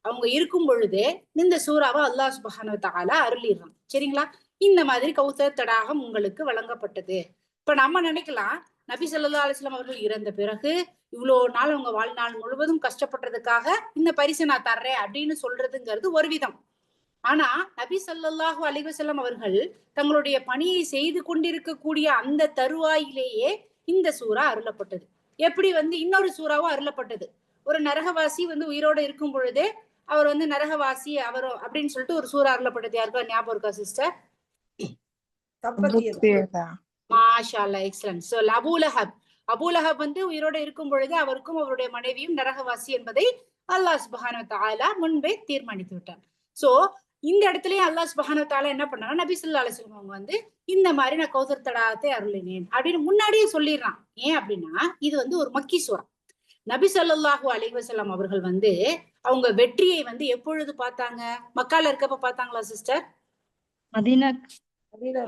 அவங்க இருக்கும் பொழுதே இந்த சூறாவை அல்லாஹ் சுப்ஹானஹு வ தஆலா அருளிடுறான். சரிங்களா? இந்த மாதிரி கௌசர் தடாகம் உங்களுக்கு வழங்கப்பட்டது. இப்ப நம்ம நினைக்கலாம், நபி ஸல்லல்லாஹு அலைஹி வஸல்லம் அவர்கள் இறந்த பிறகு இவ்வளவு நாள் அவங்க வாழ்நாள் முழுவதும் கஷ்டப்பட்டதுக்காக இந்த பரிசை நான் தர்றேன் அப்படின்னு சொல்றதுங்கிறது ஒரு விதம். ஆனா நபி ஸல்லல்லாஹு அலைஹி வஸல்லம் அவர்கள் தங்களுடைய பணியை செய்து கொண்டிருக்கக்கூடிய அந்த தருவாயிலேயே இந்த சூறா அருளப்பட்டது. எப்படி இன்னொரு சூறாவும் அருளப்பட்டது. ஒரு நரகவாசி உயிரோட இருக்கும் பொழுதே அவர் நரகவாசி அவர் அப்படின்னு சொல்லிட்டு ஒரு சூறா அருளப்பட்டது. யாருக்கா ஞாபகம் இருக்கா சிஸ்டர்? மாஷா அல்லாஹ், எக்ஸலன்ட். சோ அபூ லஹப் உயிரோட இருக்கும் பொழுது அவருக்கும் அவருடைய மனைவியும் நரகவாசி என்பதை அல்லாஹ் சுப்ஹானஹு வ தஆலா முன்பே தீர்மானித்து விட்டார். சோ இந்த இடத்துலயும் அல்லாஹ் சுப்ஹானஹு வ தஆலா என்ன பண்ணாங்க, நபி ஸல்லல்லாஹு அலைஹி வஸல்லம் அவங்க இந்த மாதிரி நான் கௌசர் தடாகத்தை அருளினேன் அப்படின்னு முன்னாடியே சொல்லிடுறான். ஏன் அப்படின்னா இது ஒரு மக்கி சூரா. நபி ஸல்லல்லாஹு அலைஹி வஸல்லம் அவர்கள் அவங்க வெற்றியை எப்பொழுது பார்த்தாங்க? மக்கால இருக்கப்ப பார்த்தாங்களா சிஸ்டர்? மதீனா.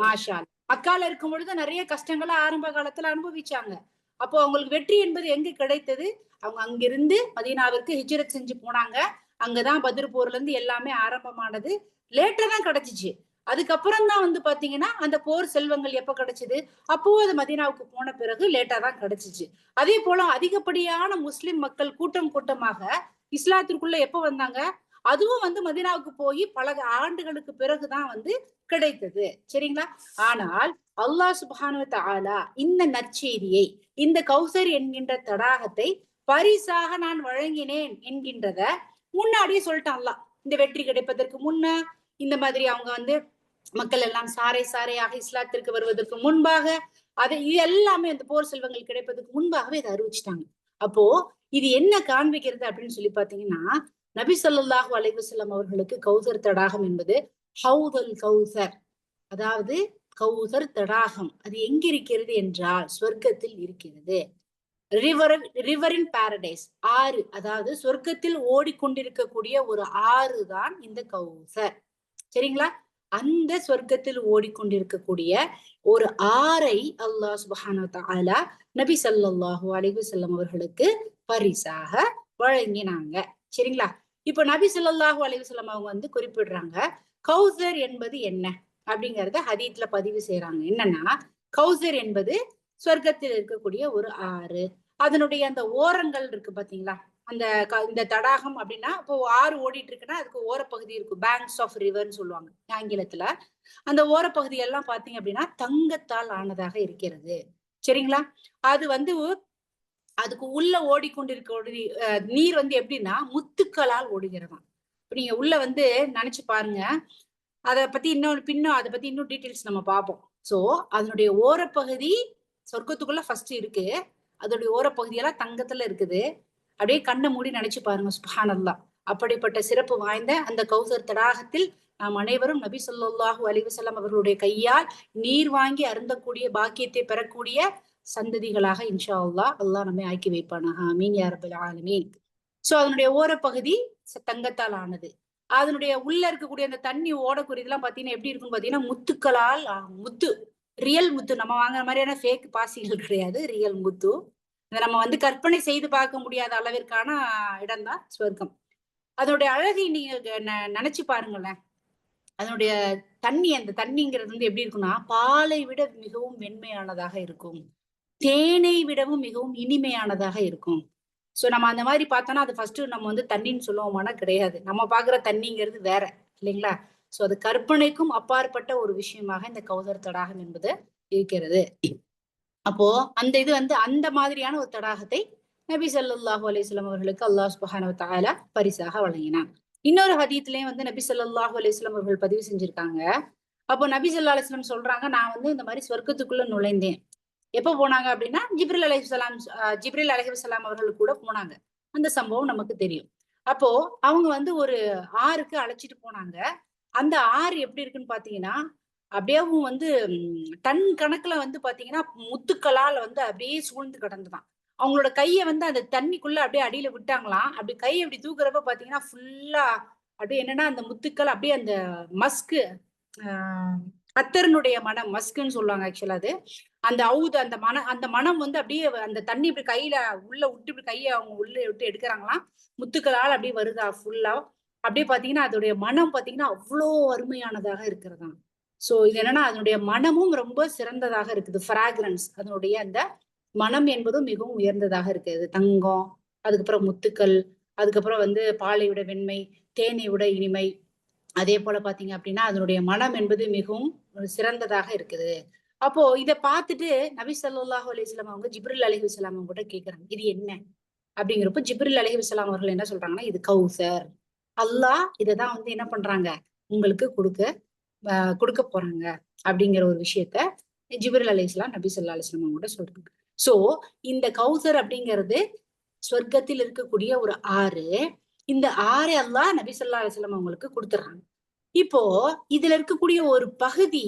மாஷா அல்லாஹ். மக்கால இருக்கும் பொழுது நிறைய கஷ்டங்களை ஆரம்ப காலத்துல அனுபவிச்சாங்க. அப்போ அவங்களுக்கு வெற்றி என்பது எங்க கிடைத்தது? அவங்க அங்கிருந்து மதீனாவிற்கு ஹிஜ்ரத் செஞ்சு போனாங்க. அங்கதான் பத்ர் போர்ல இருந்து எல்லாமே ஆரம்பமானது. லேட்டா தான் கிடைச்சிச்சு. அதுக்கப்புறம் தான் பாத்தீங்கன்னா அந்த போர் செல்வங்கள் எப்ப கிடைச்சது? அப்போ அது மதீனாவுக்கு போன பிறகு லேட்டா தான் கிடைச்சிச்சு. அதே போல அதிகப்படியான முஸ்லிம் மக்கள் கூட்டம் கூட்டமாக இஸ்லாத்திற்குள்ள எப்ப வந்தாங்க? அதுவும் மதீனாவுக்கு போய் பல ஆண்டுகளுக்கு பிறகுதான் கிடைத்தது. சரிங்களா? ஆனால் அல்லாஹ் சுப்ஹானஹு வ தஆலா இந்த நற்செய்தியை, இந்த கௌசர் என்கின்ற தடாகத்தை பரிசாக நான் வழங்கினேன் என்கின்றத முன்னாடியே சொல்லிட்டான் அல்லாஹ். இந்த வெற்றி கிடைப்பதற்கு முன்ன இந்த மாதிரி அவங்க மக்கள் எல்லாம் சாறை சாறையாக இஸ்லாத்திற்கு வருவதற்கு முன்பாக அது எல்லாமே அந்த போர் செல்வங்கள் கிடைப்பதற்கு முன்பாகவே இதை அறிவிச்சிட்டாங்க. அப்போ இது என்ன காண்பிக்கிறது அப்படின்னு சொல்லி பாத்தீங்கன்னா, நபி ஸல்லல்லாஹு அலைஹி வஸல்லம் அவர்களுக்கு கௌசர் தடாகம் என்பது ஹவுதுல் கௌசர், அதாவது கௌசர் தடாகம் அது எங்க இருக்கிறது என்றால் சொர்க்கத்தில் இருக்கிறது. ரிவர் இன் பாரடைஸ், ஆறு, அதாவது சொர்க்கத்தில் ஓடிக்கொண்டிருக்கக்கூடிய ஒரு ஆறு தான் இந்த கௌசர். சரிங்களா? அந்த சொர்க்கத்தில் ஓடிக்கொண்டிருக்கக்கூடிய ஒரு ஆறை அல்லாஹ் சுப்ஹானஹு வ தஆலா நபி ஸல்லல்லாஹு அலைஹி வஸல்லம் அவர்களுக்கு பரிசாக வழங்கினாங்க. சரிங்களா? இப்ப நபி ஸல்லல்லாஹு அலைஹி வஸல்லம் அவங்க குறிப்பிடுறாங்க கௌசர் என்பது என்ன அப்படிங்கறத ஹதீத்ல பதிவு செய்யறாங்க. என்னன்னா, கௌசர் என்பது சொர்க்கத்தில் இருக்கக்கூடிய ஒரு ஆறு. அதனுடைய அந்த ஓரங்கள் இருக்கு பாத்தீங்களா? இந்த தடாகம் அப்படின்னா இப்போ ஆறு ஓடிட்டு இருக்குன்னா அதுக்கு ஓரப்பகுதி இருக்கும், பேங்க்ஸ் ஆஃப் ரிவர்ன்னு சொல்லுவாங்க ஆங்கிலத்துல. அந்த ஓரப்பகுதி எல்லாம் பாத்தீங்க அப்படின்னா தங்கத்தால் ஆனதாக இருக்கிறது. சரிங்களா? அது அதுக்கு உள்ள ஓடிக்கொண்டிருக்க நீர் எப்படின்னா முத்துக்களால் ஓடுகிறதாம். இப்ப நீங்க உள்ள வந்து நினைச்சு பாருங்க. அதை பத்தி அதை பத்தி இன்னும் டீட்டெயில்ஸ் நம்ம பார்ப்போம். சோ அதனுடைய ஓரப்பகுதி சொர்க்கத்துக்குள்ள ஃபர்ஸ்ட் இருக்கு. அதோடைய ஓரப்பகுதியெல்லாம் தங்கத்துல இருக்குது. அப்படியே கண்ணை மூடி நினைச்சு பாருங்க. சுப்ஹானல்லாஹ். அப்படிப்பட்ட சிறப்பு வாய்ந்த அந்த கௌசர் தடாகத்தில் நாம் அனைவரும் நபி ஸல்லல்லாஹு அலைஹி வஸல்லம் அவர்களுடைய கையால் நீர் வாங்கி அருந்தக்கூடிய பாக்கியத்தை பெறக்கூடிய சந்ததிகளாக இன்ஷா அல்லாஹ் அல்லாஹ் நம்மை ஆக்கி வைப்பானாக. ஆமீன் யா ரப்பல் ஆலமீன். சோ அதனுடைய ஓரப்பகுதி தங்கத்தால் ஆனது. அதனுடைய உள்ள இருக்கக்கூடிய அந்த தண்ணி ஓடக்கூடிய இதெல்லாம் பாத்தீங்கன்னா எப்படி இருக்குன்னு பாத்தீங்கன்னா முத்துக்களால் முத்து, ரியல் முத்து. நம்ம வாங்குற மாதிரியான ஃபேக் பாசிகள் கிடையாது, ரியல் முத்து. இதை நம்ம வந்து கற்பனை செய்து பார்க்க முடியாத அளவிற்கான இடம் தான் சொர்க்கம். அதனுடைய அழகை நீங்க நினைச்சு பாருங்களேன். அதனுடைய தண்ணி, அந்த தண்ணிங்கிறது வந்து எப்படி இருக்குன்னா பாலை விட மிகவும் வெண்மையானதாக இருக்கும், தேனை விடவும் மிகவும் இனிமையானதாக இருக்கும். சோ நம்ம அந்த மாதிரி பார்த்தோம்னா அது ஃபர்ஸ்ட் நம்ம வந்து தண்ணின்னு சொல்லுவோமானா கிடையாது. நம்ம பாக்குற தண்ணிங்கிறது வேற இல்லைங்களா? சோ அது கற்பனைக்கும் அப்பாற்பட்ட ஒரு விஷயமாக இந்த கௌசர் தடாகம் என்பது இருக்கிறது. அப்போ அந்த இது வந்து அந்த மாதிரியான ஒரு தடாகத்தை நபி ஸல்லல்லாஹு அலைஹி வஸல்லம் அவர்களுக்கு அல்லாஹ் சுப்ஹானஹு வ தஆலா பரிசாக வழங்கினான். இன்னொரு ஹதீத்லயும் வந்து நபி ஸல்லல்லாஹு அலைஹி வஸல்லம் அவர்கள் பதிவு செஞ்சிருக்காங்க. அப்போ நபி ஸல்லல்லாஹு அலைஹி வஸல்லம் சொல்றாங்க, நான் வந்து இந்த மாதிரி சொர்க்கத்துக்குள்ள நுழைந்தேன். எப்ப போனாங்க அப்படின்னா ஜிப்ரீல் அலைஹிஸ்ஸலாம் அவர்கள் கூட போனாங்க. அந்த சம்பவம் நமக்கு தெரியும். அப்போ அவங்க வந்து ஒரு ஆறுக்கு அழைச்சிட்டு போனாங்க. அந்த ஆறு எப்படி இருக்குன்னு பாத்தீங்கன்னா அப்படியேவும் வந்து டன் கணக்குல வந்து பாத்தீங்கன்னா முத்துக்களால் வந்து அப்படியே சூழ்ந்து கிடந்துதான். அவங்களோட கையை வந்து அந்த தண்ணிக்குள்ள அப்படியே அடியில விட்டாங்களாம். அப்படி கையை அப்படி தூக்குறப்ப பாத்தீங்கன்னா ஃபுல்லா அப்படியே என்னன்னா அந்த முத்துக்கள் அப்படியே அந்த மஸ்கு, அத்தரனுடைய மனம், மஸ்குன்னு சொல்லுவாங்க ஆக்சுவலா அது. அந்த அந்த மனம் வந்து அப்படியே அந்த தண்ணி இப்படி கையில உள்ள விட்டு இப்படி கையை அவங்க உள்ள விட்டு எடுக்கிறாங்களாம். முத்துக்களால் அப்படியே வருதா ஃபுல்லா. அப்படியே பாத்தீங்கன்னா அதோடைய மனம் பாத்தீங்கன்னா அவ்வளோ அருமையானதாக இருக்கிறதா. சோ இது என்னன்னா அதனுடைய மனமும் ரொம்ப சிறந்ததாக இருக்குது. ஃப்ராக்ரன்ஸ், அதனுடைய அந்த மனம் என்பதும் மிகவும் உயர்ந்ததாக இருக்குது. தங்கம், அதுக்கப்புறம் முத்துக்கள், அதுக்கப்புறம் வந்து பாலை விட வெண்மை, தேனை விட இனிமை. அதே போல பாத்தீங்க அப்படின்னா அதனுடைய மனம் என்பது மிகவும் சிறந்ததாக இருக்குது. அப்போ இதை பார்த்துட்டு நபி ஸல்லல்லாஹு அலைஹி வஸல்லம் அவங்க ஜிப்ரீல் அலைஹிஸ்ஸலாம் அவங்க கிட்ட கேக்குறாங்க, இது என்ன அப்படிங்கிறப்ப ஜிப்ரீல் அலைஹிஸ்ஸலாம் அவர்கள் என்ன சொல்றாங்கன்னா, இது கௌசர். அல்லாஹ் இததான் வந்து என்ன பண்றாங்க உங்களுக்கு கொடுக்க போறாங்க அப்படிங்கிற ஒரு விஷயத்த ஜிப்ரீல் அலைஹிஸ்ஸலாம் நபி ஸல்லல்லாஹு அலைஹி வஸல்லம் கூட சொல்றாங்க. சோ இந்த கௌசர் அப்படிங்கிறது சொர்க்கத்தில் இருக்கக்கூடிய ஒரு ஆறு. இந்த ஆறு அல்லாஹ் நபி ஸல்லல்லாஹு அலைஹி வஸல்லம் அவங்களுக்கு கொடுத்துறாங்க. இப்போ இதுல இருக்கக்கூடிய ஒரு பகுதி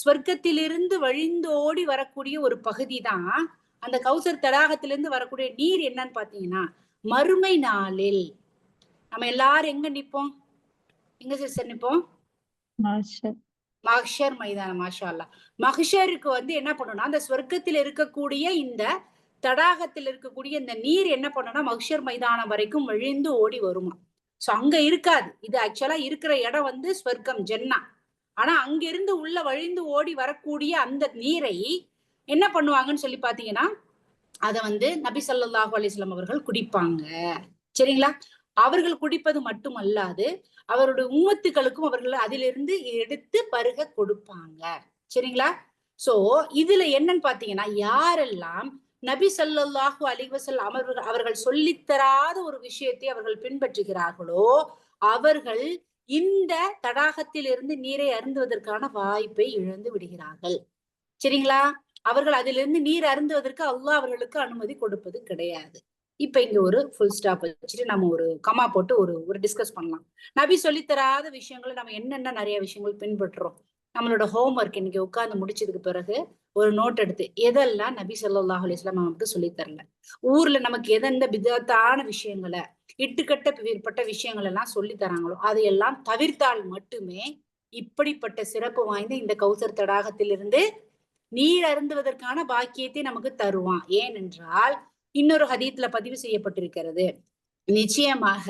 சொர்க்கத்திலிருந்து வழிந்தோடி வரக்கூடிய ஒரு பகுதி தான் அந்த கௌசர் தடாகத்திலிருந்து வரக்கூடிய நீர். என்னன்னு பாத்தீங்கன்னா மறுமை நாளில் நம்ம எல்லாரும் எங்க நிப்போம், எங்க சிஸ்டர் நிப்போம்? மஹ்ஷர் மைதானம். மாஷா அல்லாஹ். மஹ்ஷருக்கு வந்து என்ன பண்ணணும்னா அந்த சொர்க்கத்தில் இருக்கக்கூடிய இந்த தடாகத்தில் இருக்கக்கூடிய இந்த நீர் என்ன பண்ணணும்னா மஹ்ஷர் மைதானம் வரைக்கும் வழிந்து ஓடி வருமா. சோ அங்க இருக்காது. இது ஆக்சுவலா இருக்கிற இடம் வந்து சொர்க்கம், ஜென்னா. ஆனா அங்கிருந்து உள்ள வழிந்து ஓடி வரக்கூடிய அந்த நீரை என்ன பண்ணுவாங்கன்னு சொல்லி பாத்தீங்கன்னா அதை வந்து நபி ஸல்லல்லாஹு அலைஹி வஸல்லம் அவர்கள் குடிப்பாங்க. சரிங்களா? அவர்கள் குடிப்பது மட்டுமல்லாது அவருடைய உம்மத்துக்களுக்கும் அவர்கள் அதிலிருந்து எடுத்து பருக கொடுப்பாங்க. சரிங்களா? சோ இதுல என்னன்னு பாத்தீங்கன்னா யாரெல்லாம் நபி ஸல்லல்லாஹு அலைஹி வஸல்லம் அவர்கள் சொல்லித்தராத ஒரு விஷயத்தை அவர்கள் பின்பற்றுகிறார்களோ அவர்கள் இந்த தடாகத்தில் இருந்து நீரை அருந்துவதற்கான வாய்ப்பை இழந்து விடுகிறார்கள். சரிங்களா? அவர்கள் அதிலிருந்து நீர் அருந்துவதற்கு அல்லாஹ் அவர்களுக்கு அனுமதி கொடுப்பது கிடையாது. இப்ப இங்க ஒரு ஃபுல் ஸ்டாப் வச்சுட்டு நம்ம ஒரு கமா போட்டு ஒரு டிஸ்கஸ் பண்ணலாம். நபி சொல்லித்தராத விஷயங்களை நம்ம என்னென்ன நிறைய விஷயங்கள் பின்பற்றுறோம். நம்மளோட ஹோம்ஒர்க் இன்னைக்கு உட்கார்ந்து முடிச்சதுக்கு பிறகு ஒரு நோட் எடுத்து எதெல்லாம் நபி ஸல்லல்லாஹு அலைஹி வஸல்லம் நமக்கு சொல்லித் தரல, ஊர்ல நமக்கு எதெந்த பிதத்தான விஷயங்களை, இட்டுக்கட்ட பிற்பட்ட விஷயங்கள் எல்லாம் சொல்லி தராங்களோ அதையெல்லாம் தவிர்த்தால் மட்டுமே இப்படிப்பட்ட சிறப்பு வாய்ந்த இந்த கௌசர் தடாகத்திலிருந்து நீர் அருந்துவதற்கான பாக்கியத்தை நமக்கு தருவான். ஏனென்றால் இன்னொரு ஹதீத்ல பதிவு செய்யப்பட்டிருக்கிறது, நிச்சயமாக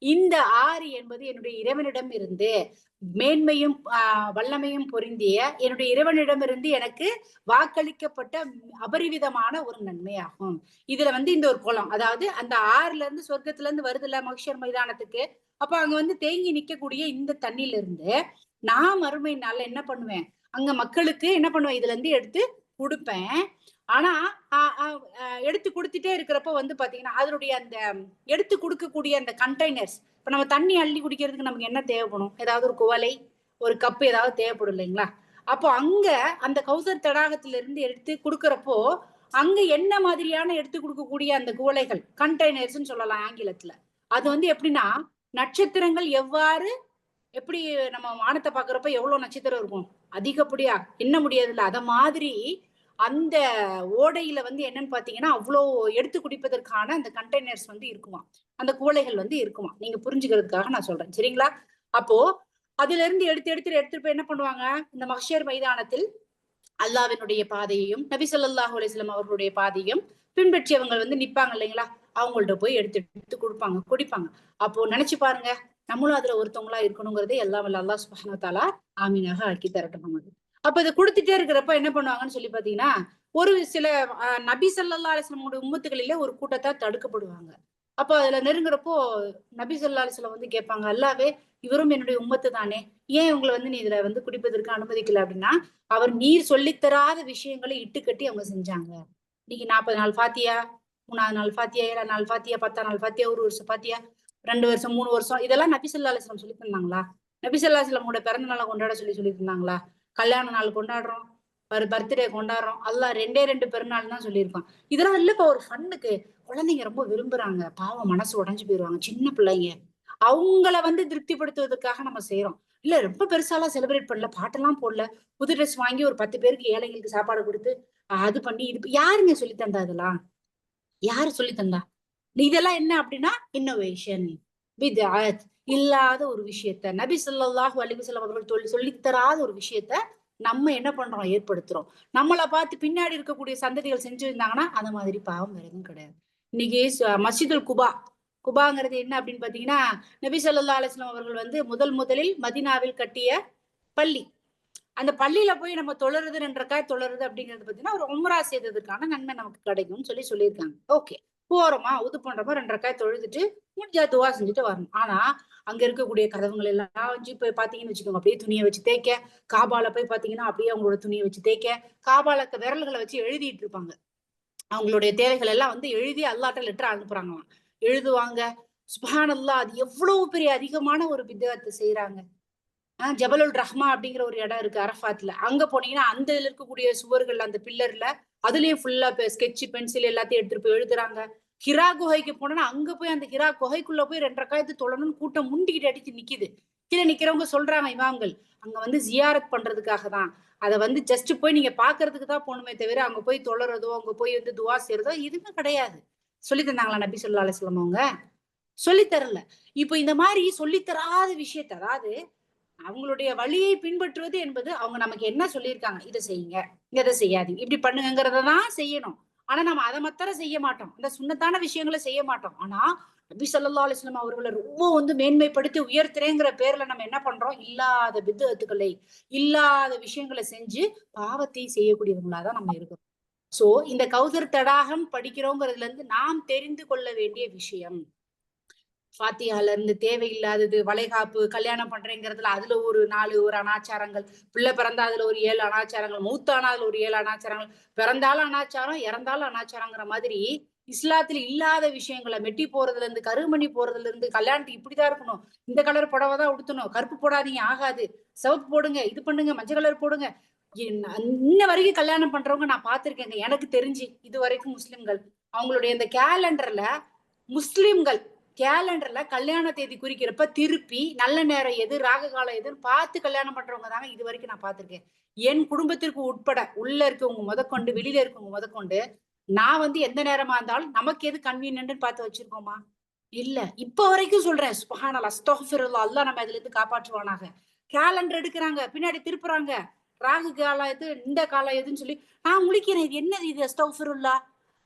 இந்த ஆறு என்பது என்னுடைய இறைவனிடம் இருந்து மேன்மையும் வல்லமையும் பொருந்திய என்னுடைய இறைவனிடமிருந்து எனக்கு வாக்களிக்கப்பட்ட அபரிவிதமான ஒரு நன்மையாகும். இதுல வந்து இந்த ஒரு குளம், அதாவது அந்த ஆறுல இருந்து சொர்க்கத்துல இருந்து வருதுல்ல மஹ்ஷர் மைதானத்துக்கு, அப்ப அங்க வந்து தேங்கி நிக்கக்கூடிய இந்த தண்ணில இருந்து நான் மறுமை நாள்ல என்ன பண்ணுவேன், அங்க மக்களுக்கு என்ன பண்ணுவேன், இதுல இருந்து எடுத்து கொடுப்பேன். ஆனா எடுத்து கொடுத்துட்டே இருக்கிறப்ப வந்து பாத்தீங்கன்னா அதனுடைய அந்த எடுத்து கொடுக்கக்கூடிய அந்த கண்டெய்னர்ஸ் இப்ப நம்ம தண்ணி அள்ளி குடிக்கிறதுக்கு நமக்கு என்ன தேவைப்படும்? ஏதாவது ஒரு குவளை, ஒரு கப்பு ஏதாவது தேவைப்படும் இல்லைங்களா? அப்போ அங்க அந்த கௌசர் தடாகத்துல இருந்து எடுத்து குடுக்கறப்போ அங்க என்ன மாதிரியான எடுத்து கொடுக்கக்கூடிய அந்த குவளைகள், கண்டெய்னர்ஸ்ன்னு சொல்லலாம் ஆங்கிலத்துல. அது வந்து எப்படின்னா, நட்சத்திரங்கள் எப்படி நம்ம வானத்தை பாக்குறப்ப எவ்வளவு நட்சத்திரம் இருக்கும்? அதிகப்படியா எண்ண முடியாதுல்ல. அத மாதிரி அந்த ஓடையில வந்து என்னன்னு பாத்தீங்கன்னா, அவ்வளோ எடுத்து குடிப்பதற்கான அந்த கண்டெய்னர்ஸ் வந்து இருக்குமா. அந்த குவளைகள் வந்து இருக்குமா. நீங்க புரிஞ்சுக்கிறதுக்காக நான் சொல்றேன். சரிங்களா? அப்போ அதுல இருந்து எடுத்துட்டு போய் என்ன பண்ணுவாங்க? இந்த மஹ்ஷர் மைதானத்தில் அல்லாஹ்வினுடைய பாதையையும், நபி ஸல்லல்லாஹு அலைஹி வஸல்லம் அவர்களுடைய பாதையும் பின்பற்றியவங்க வந்து நிப்பாங்க இல்லைங்களா? அவங்கள்ட்ட போய் எடுத்து குடுப்பாங்க, குடிப்பாங்க. அப்போ நினைச்சு பாருங்க. நம்மளும் அதுல ஒருத்தவங்களா இருக்கணுங்கிறதை எல்லாம் வல்ல அல்லாஹ் சுப்ஹானஹு வ தஆலா ஆமீனாக ஆக்கி தரட்டும் நமக்கு. அப்ப இத குடுத்துட்டே இருக்கிறப்ப என்ன பண்ணுவாங்கன்னு சொல்லி பாத்தீங்கன்னா, ஒரு சில நபி ஸல்லல்லாஹு அலைஹி வஸல்லம் உம்மத்துகளிலே ஒரு கூட்டத்தார் தடுக்கப்படுவாங்க. அப்ப அதுல நெருங்குறப்போ நபி ஸல்லல்லாஹு அலைஹி வஸல்லம் வந்து கேட்பாங்க, அல்லாவே இவரும் என்னுடைய உம்மத்து தானே, ஏன் உங்களை வந்து நீ இதுல வந்து குடிப்பதற்கு அனுமதிக்கல அப்படின்னா, அவர் நீர் சொல்லித் தராத விஷயங்களை இட்டுக்கட்டி அவங்க செஞ்சாங்க. இன்னைக்கு 40 நாள் ஃபாத்தியா, 3வது நாள் ஃபாத்தியா, 7வது நாள் ஃபாத்தியா, 10ஆம் நாள் ஃபாத்தியா, ஒரு வருஷம் ஃபாத்தியா, 2 வருஷம், 3 வருஷம் இதெல்லாம் நபி ஸல்லல்லாஹு அலைஹி வஸல்லம் சொல்லி தந்தாங்களா? நபி ஸல்லல்லாஹு அலைஹி வஸல்லமோட பிறந்த நாளை கொண்டாட சொல்லி தந்தாங்களா? கல்யாண நாள் கொண்டாடுறோம், பர்த்டே கொண்டாடுறோம். அல்லாஹ் 2 பெருநாள் தான் சொல்லியிருக்கான். இதெல்லாம் இல்லப்பா ஒரு ஃபன்னுக்கு. குழந்தைங்க ரொம்ப விரும்புறாங்க. பாவம் மனசு உடைஞ்சு போயிருவாங்க. சின்ன பிள்ளைங்க. அவங்கள வந்து திருப்திப்படுத்துவதற்காக நம்ம செய்றோம். இல்ல ரொம்ப பெருசாலாம் செலிப்ரேட் பண்ணல. பாட்டெல்லாம் போடல. புது ட்ரெஸ் வாங்கி ஒரு 10 பேருக்கு ஏழைகளுக்கு சாப்பாடு குடுத்து, அது பண்ணி யாருங்க சொல்லி தந்தா இதெல்லாம்? யாரு சொல்லி தந்தா? இதெல்லாம் என்ன அப்படின்னா இன்னோவேஷன், பித்அத் இல்லாத ஒரு விஷயத்த நபி ஸல்லல்லாஹு அலைஹி வஸல்லம் அவர்கள் சொல்லித் தராத ஒரு விஷயத்த நம்ம என்ன பண்றோம்? ஏற்படுத்துறோம். நம்மள பார்த்து பின்னாடி இருக்கக்கூடிய சந்ததிகள் செஞ்சிருந்தாங்கன்னா, அந்த மாதிரி பாவம் வேற எதுவும் கிடையாது. இன்னைக்கு மஸ்ஜிதுல் குபா. குபாங்கிறது என்ன அப்படின்னு பாத்தீங்கன்னா, நபி ஸல்லல்லாஹு அலைஹி வஸல்லம் அவர்கள் வந்து முதலில் மதீனாவில் கட்டிய பள்ளி. அந்த பள்ளியில போய் நம்ம தொழுறது 2 ரக்காத் தொழுறது அப்படிங்கிறது பாத்தீங்கன்னா, ஒரு உம்ரா செய்ததற்கான நன்மை நமக்கு கிடைக்கும்னு சொல்லியிருக்காங்க. ஓகே. போறோமா, உது பண்றோமா, 2 ரக்காத் தொழுதுட்டு, முடிஞ்சா துவா செஞ்சுட்டு வரணும். ஆனா, அங்க இருக்கக்கூடிய கதவுகள் எல்லாம் வச்சு போய் பாத்தீங்கன்னு வச்சுக்கோங்க, அப்படியே துணிய வச்சு தேய்க்க, காபால போய் பாத்தீங்கன்னா, அப்படியே அவங்களோட துணிய வச்சு தேய்க்க, காபால விரல்கள வச்சு எழுதிட்டு இருப்பாங்க. அவங்களுடைய தேவைகள் எல்லாம் வந்து எழுதி அல்லாஹ்ட்ட லெட்டர் அனுப்புறாங்களாம். எழுதுவாங்க. சுப்ஹானல்லாஹ் அது எவ்வளவு பெரிய அதிகமான ஒரு பித்அத் செய்றாங்க. ஜபலுல் ரஹ்மா அப்படிங்கிற ஒரு இடம் இருக்கு அரஃபாத்ல. அங்க போனீங்கன்னா, அந்த இதுல இருக்கக்கூடிய சுவர்கள் அந்த பில்லர்ல அதுலயும் ஃபுல்லா ஸ்கெட்ச், பென்சில் எல்லாத்தையும் எடுத்துட்டு போய் எழுதுறாங்க. ஹிரா குகைக்கு போனோம்னா, அங்க போய் அந்த ஹிரா குகைக்குள்ள போய் 2 ரக்காயத்து தொழணும்னு கூட்டம் முண்டிக்கிட்டு அடிச்சு நிக்குது. கீழ நிக்கிறவங்க சொல்றாங்க இமாம்கள். அங்க வந்து ஜியாரத் பண்றதுக்காக தான். அத வந்து ஜஸ்ட் போய் நீங்க பார்க்கறதுக்கு தான் போணுமே தவிர, அங்க போய் தொழறதோ, அங்க போய் வந்து துவா செய்றதோ எதுவுமே கிடையாது. சொல்லி தந்தாங்களா நபி ஸல்லல்லாஹு அலைஹி வஸல்லம் அவங்க? சொல்லி தரல. இப்ப இந்த மாரி சொல்லி தராத விஷயத்த அதாவது அவங்களுடைய வழியை பின்பற்றுவது என்பது அவங்க நமக்கு என்ன சொல்லியிருக்காங்க? இத செய்யுங்க. இத செய்யாதீங்க. இப்படி பண்ணுங்கங்கிறத தான் செய்யணும். ஆனா நம்ம அத மாத்திரம் செய்ய மாட்டோம். இந்த சுன்னத்தான விஷயங்கள செய்ய மாட்டோம். ஆனா நபி ஸல்லல்லாஹு அலைஹி வஸல்லம் அவர்கள ரொம்ப வந்து மேன்மைப்படுத்தி உயர்த்துறேங்கிற பேர்ல நம்ம என்ன பண்றோம்? இல்லாத பித்அத்துக்களை, இல்லாத விஷயங்கள செஞ்சு பாவத்தை செய்யக்கூடியவங்களா தான் நம்ம இருக்கிறோம். சோ இந்த கௌசர் தடாகம் படிக்கிறோங்கிறதுல இருந்து நாம் தெரிந்து கொள்ள வேண்டிய விஷயம். ஃபாத்தியால இருந்து தேவையில்லாதது, வளைகாப்பு, கல்யாணம் பண்றேங்கிறதுல அதுல ஒரு 4 ஒரு அனாச்சாரங்கள், பிள்ளை பிறந்தா அதுல ஒரு 7 அனாச்சாரங்கள், மூத்தானா அதுல ஒரு 7 அனாச்சாரங்கள், பிறந்தாலும் அனாச்சாரம், இறந்தாலும் அனாச்சாரங்கிற மாதிரி இஸ்லாத்துல இல்லாத விஷயங்கள மெட்டி போறதுல இருந்து, கருமணி போறதுல இருந்து, கல்யாணத்துக்கு இப்படிதான் இருக்கணும், இந்த கலர் புடவை தான் உடுத்தணும், கருப்பு போடாதீங்க ஆகாது, சிவப்பு போடுங்க, இது பண்ணுங்க, மஞ்சள் கலர் போடுங்க. இன்ன வரைக்கும் கல்யாணம் பண்றவங்க நான் பார்த்திருக்கேங்க. எனக்கு தெரிஞ்சு இதுவரைக்கும் முஸ்லிம்கள் அவங்களுடைய இந்த கேலண்டர்ல முஸ்லிம்கள் கேலண்டர்ல கல்யாண தேதி குறிக்கிறப்ப திருப்பி நல்ல நேரம் எது, ராகு காலம் எதுன்னு பார்த்து கல்யாணம் பண்றவங்க தாங்க இது வரைக்கும் நான் பார்த்திருக்கேன். என் குடும்பத்திற்கு உட்பட உள்ள இருக்கவங்க முதற்கொண்டு, வெளியில இருக்கவங்க முதற்கொண்டு, நான் வந்து எந்த நேரமா இருந்தாலும் நமக்கு எது கன்வீனியன்ட்னு பார்த்து வச்சிருக்கோமா? இல்ல. இப்ப வரைக்கும் சொல்றேன். சுப்ஹானல்லாஹ், அஸ்தக்ஃபிருல்லாஹ். அல்லாஹ் நம்ம இதுல இருந்து காப்பாற்றுவானாக. கேலண்டர் எடுக்குறாங்க, பின்னாடி திருப்புறாங்க. ராகு காலம் எது, இந்த காலம் எதுன்னு சொல்லி நான் முழிக்கிறேன். இது என்னது இது? அஸ்தக்ஃபிருல்லாஹ்.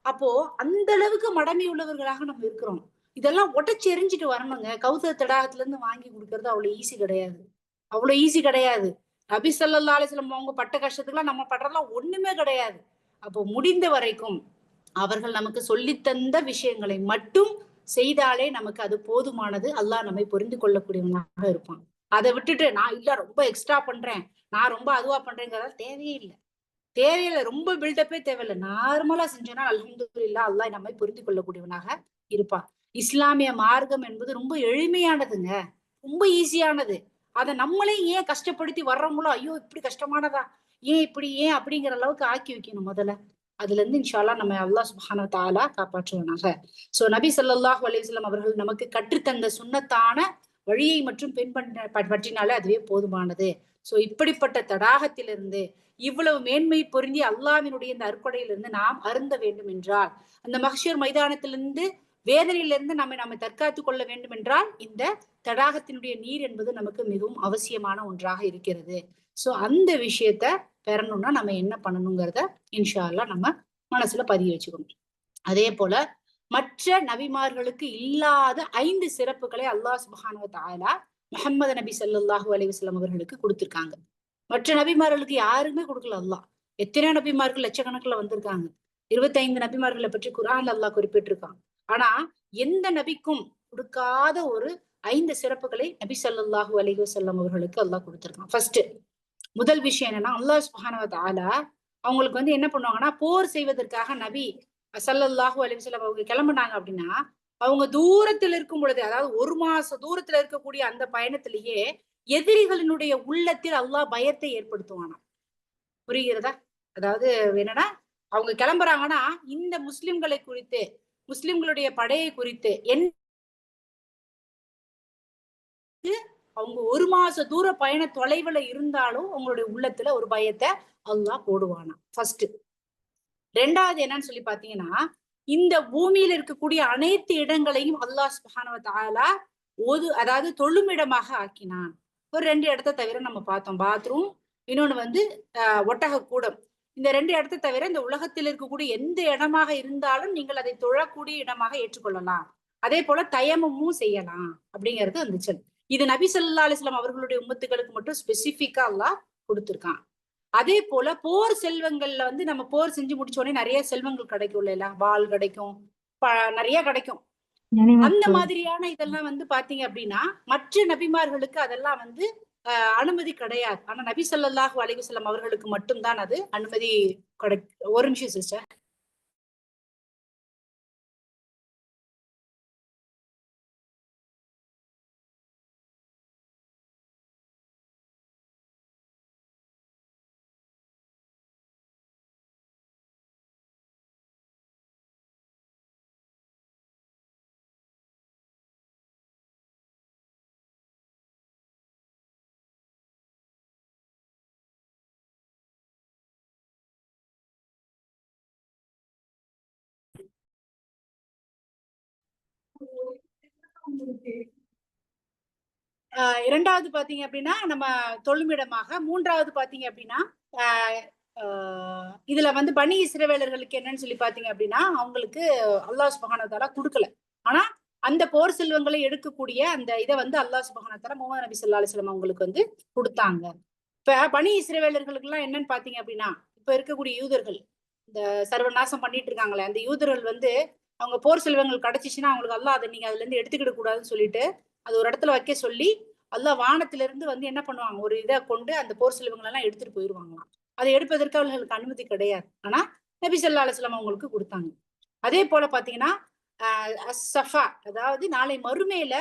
அப்போ அந்த அளவுக்கு மடமை உள்ளவர்களாக நம்ம இருக்கிறோம். இதெல்லாம் உடைச்சு எறிஞ்சிட்டு வரணுங்க. கௌசர் தடாகத்துல இருந்து வாங்கி குடுக்கறது அவ்வளவு ஈஸி கிடையாது. அவ்வளவு ஈஸி கிடையாது. நபி ஸல்லல்லாஹு அலைஹி வஸல்லம் அவங்க பட்ட கஷ்டத்துக்குலாம் நம்ம படுறதெல்லாம் ஒண்ணுமே கிடையாது. அப்போ முடிந்த வரைக்கும் அவர்கள் நமக்கு சொல்லித் தந்த விஷயங்களை மட்டும் செய்தாலே நமக்கு அது போதுமானது. அல்லாஹ் நம்மை புரிந்து கொள்ளக்கூடியவனாக இருப்பான். அத விட்டுட்டு நான் இல்ல ரொம்ப எக்ஸ்ட்ரா பண்றேன், நான் ரொம்ப அதுவா பண்றேங்கிறதெல்லாம் தேவையே இல்ல. தேவையில்ல. ரொம்ப பில்டப்பே தேவையில்ல. நார்மலா செஞ்சோம்னா அல்ஹம்துலில்லாஹ் அல்லாஹ் நம்மை புரிந்து கொள்ளக்கூடியவனாக இருப்பான். இஸ்லாமிய மார்க்கம் என்பது ரொம்ப எளிமையானதுங்க, ரொம்ப ஈஸியானது. அதை நம்மளே ஏன் கஷ்டப்படுத்தி வர்றவங்களோ, ஐயோ இப்படி கஷ்டமானதா, ஏன் இப்படி, ஏன் அப்படிங்கிற அளவுக்கு ஆக்கி வைக்கணும் முதல்ல. அதுல இருந்து இன்ஷா அல்லாஹ் நம்ம அல்லாஹ் சுப்ஹானஹு வ தஆலா காப்பாற்றுவானாக. சோ நபி ஸல்லல்லாஹு அலைஹி வஸல்லம் அவர்கள் நமக்கு கற்றுத்தந்த சுன்னத்தான வழியை மற்றும் பற்றினாலே அதுவே போதுமானது. சோ இப்படிப்பட்ட தடாகத்திலிருந்து, இவ்வளவு மேன்மை பொருந்தி அல்லாஹ்வினுடைய இந்த அருட்கொடையிலிருந்து நாம் அருந்த வேண்டும் என்றால், அந்த மஹ்ஷர் மைதானத்திலிருந்து வேதனையிலிருந்து நம்மை தற்காத்துக் கொள்ள வேண்டும் என்றால், இந்த தடாகத்தினுடைய நீர் என்பது நமக்கு மிகவும் அவசியமான ஒன்றாக இருக்கிறது. சோ அந்த விஷயத்த பெறணும்னா நம்ம என்ன பண்ணணுங்கிறத இன்ஷா அல்லாஹ் நம்ம மனசுல பதிய வச்சுக்கணும். அதே போல மற்ற நபிமார்களுக்கு இல்லாத 5 சிறப்புகளை அல்லாஹ் சுப்ஹானஹு வ தஆலா முஹம்மது நபி ஸல்லல்லாஹு அலைஹி வஸல்லம் அவர்களுக்கு கொடுத்திருக்காங்க. மற்ற நபிமார்களுக்கு யாருமே கொடுக்கல அல்லாஹ். எத்தனை நபிமார்கள் லட்சக்கணக்கில் வந்திருக்காங்க. 25 நபிமார்களை பற்றி குர்ஆன்ல அல்லாஹ் குறிப்பிட்டிருக்கான். ஆனா எந்த நபிக்கும் கொடுக்காத ஒரு 5 சிறப்புகளை நபி ஸல்லல்லாஹு அலைஹி வஸல்லம் அவர்களுக்கு அல்லாஹ் கொடுத்திருக்கான். ஃபர்ஸ்ட் முதல் விஷயம் என்னன்னா, அல்லாஹ் சுப்ஹானஹு வ தஆலா அவங்களுக்கு வந்து என்ன பண்ணுவாங்கன்னா, போர் செய்வதற்காக நபி ஸல்லல்லாஹு அலைஹி வஸல்லம் அவங்க கிளம்புனாங்க அப்படின்னா, அவங்க தூரத்தில் இருக்கும் பொழுது, அதாவது 1 மாச தூரத்துல இருக்கக்கூடிய அந்த பயணத்திலேயே எதிரிகளினுடைய உள்ளத்தில் அல்லாஹ் பயத்தை ஏற்படுத்துவானா. புரிகிறதா? அதாவது என்னன்னா, அவங்க கிளம்புறாங்கன்னா இந்த முஸ்லிம்களை குறித்து, முஸ்லிம்களுடைய படையை குறித்து அவங்க 1 மாச தூர பயண தொலைவுல இருந்தாலும் அவங்களுடைய உள்ளத்துல ஒரு பயத்தை அல்லாஹ் போடுவானா. ஃபர்ஸ்ட். ரெண்டாவது என்னன்னு சொல்லி பாத்தீங்கன்னா, இந்த பூமியில இருக்கக்கூடிய அனைத்து இடங்களையும் அல்லாஹ் சுப்ஹானஹு வ தஆலா அதாவது தொழுமிடமாக ஆக்கினான். ஒரு 2 இடத்த தவிர நம்ம பார்த்தோம். பாத்ரூம், இன்னொன்னு வந்து ஒட்டக கூடம். இந்த 2 இடத்த தவிர இந்த உலகத்தில் இருக்கக்கூடிய எந்த இடமாக இருந்தாலும் நீங்கள் அதை தொழக்கூடிய இடமாக ஏற்றுக்கொள்ளலாம். அதே போல தயமமும் செய்யலாம் அப்படிங்கிறது வந்துச்சு. இது நபி ஸல்லல்லாஹு அலைஹி வஸல்லம் அவர்களுடைய உம்மத்துகளுக்கு மட்டும் ஸ்பெசிஃபிக்கா அல்லாஹ் கொடுத்திருக்கான். அதே போல போர் செல்வங்கள்ல வந்து நம்ம போர் செஞ்சு முடிச்ச உடனே நிறைய செல்வங்கள் கிடைக்கும் இல்லையா, வாள் கிடைக்கும், நிறைய கிடைக்கும். அந்த மாதிரியான இதெல்லாம் வந்து பாத்தீங்க அப்படின்னா மற்ற நபிமார்களுக்கு அதெல்லாம் வந்து அனுமதி கிடையாது. ஆனா நபி ஸல்லல்லாஹு அலைஹி வஸல்லம் அவர்களுக்கு மட்டும்தான் அது அனுமதி ஒரு நிமிஷம் சிஸ்டர். இரண்டாவது பாத்தீங்க அப்படின்னா நம்ம தொழுமிடமாக, மூன்றாவது பாத்தீங்க அப்படின்னா இதுல வந்து பனி இஸ்ரவேலர்களுக்கு என்னன்னு சொல்லி பாத்தீங்க அப்படின்னா அவங்களுக்கு அல்லாஹ் சுப்ஹானஹு வ தஆலா கொடுக்கல. ஆனா அந்த போர் செல்வங்களை எடுக்கக்கூடிய அந்த இதை வந்து அல்லாஹ் சுப்ஹானஹு வ தஆலா முஹம்மது நபி ஸல்லல்லாஹு அலைஹி வஸல்லம் அவங்களுக்கு வந்து கொடுத்தாங்க. இப்ப பனி இஸ்ரவேலர்களுக்கு எல்லாம் என்னன்னு பாத்தீங்க அப்படின்னா, இப்ப இருக்கக்கூடிய யூதர்கள் இந்த சர்வநாசம் பண்ணிட்டு இருக்காங்களே அந்த யூதர்கள் வந்து அவங்க போர் செல்வங்கள் கிடைச்சிச்சுன்னா அவங்களுக்கு அல்லாஹ் அதை நீங்க அதுல இருந்து எடுத்துக்கிட கூடாதுன்னு சொல்லிட்டு அது ஒரு இடத்துல வைக்க சொல்லி அல்லாஹ் வானத்திலிருந்து வந்து என்ன பண்ணுவாங்க, ஒரு இதை கொண்டு அந்த போர் செல்வங்கள் எல்லாம் எடுத்துட்டு போயிருவாங்களாம். அதை எடுப்பதற்கு அவர்களுக்கு அனுமதி கிடையாது. ஆனா நபி ஸல்லல்லாஹு அலைஹி வஸல்லம் அவங்களுக்கு கொடுத்தாங்க. அதே போல பாத்தீங்கன்னா அஸ்ஸஃபா, அதாவது நாளை மறுமையில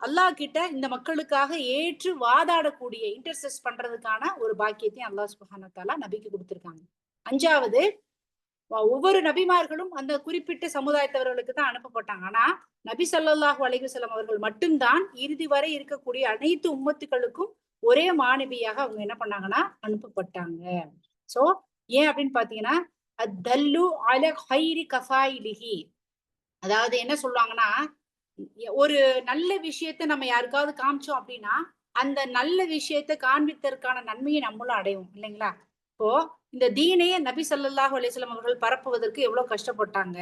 அல்லாஹ் கிட்ட இந்த மக்களுக்காக ஏற்று வாதாடக்கூடிய இன்டர்செஸ் பண்றதுக்கான ஒரு பாக்கியத்தையும் அல்லாஹ் சுப்ஹானஹு வ தஆலா நபிக்கு கொடுத்திருக்காங்க. அஞ்சாவது, ஒவ்வொரு நபிமார்களும் அந்த குறிப்பிட்ட சமுதாயத்தவர்களுக்கு தான் அனுப்பப்பட்டாங்க. ஆனா நபி ஸல்லல்லாஹு அலைஹி வஸல்லம் அவர்கள் மட்டும்தான் இறுதி வரை இருக்கக்கூடிய அனைத்து உம்மத்துகளுக்கும் ஒரே மாணவியாக அவங்க என்ன பண்ணாங்கன்னா அனுப்பப்பட்டாங்க. சோ ஏன் அப்படின்னு பாத்தீங்கன்னா, அத்தல்லு அல ஹைரி கஃபாயிலிஹி, அதாவது என்ன சொல்லுவாங்கன்னா, ஒரு நல்ல விஷயத்த நம்ம யாருக்காவது காமிச்சோம் அப்படின்னா அந்த நல்ல விஷயத்த காண்பித்ததற்கான நன்மையை நம்மளும் அடைவோம் இல்லைங்களா. இப்போ இந்த தீனையே நபி ஸல்லல்லாஹு அலைஹி வஸல்லம் அவர்கள் பரப்புவதற்கு எவ்வளவு கஷ்டப்பட்டாங்க.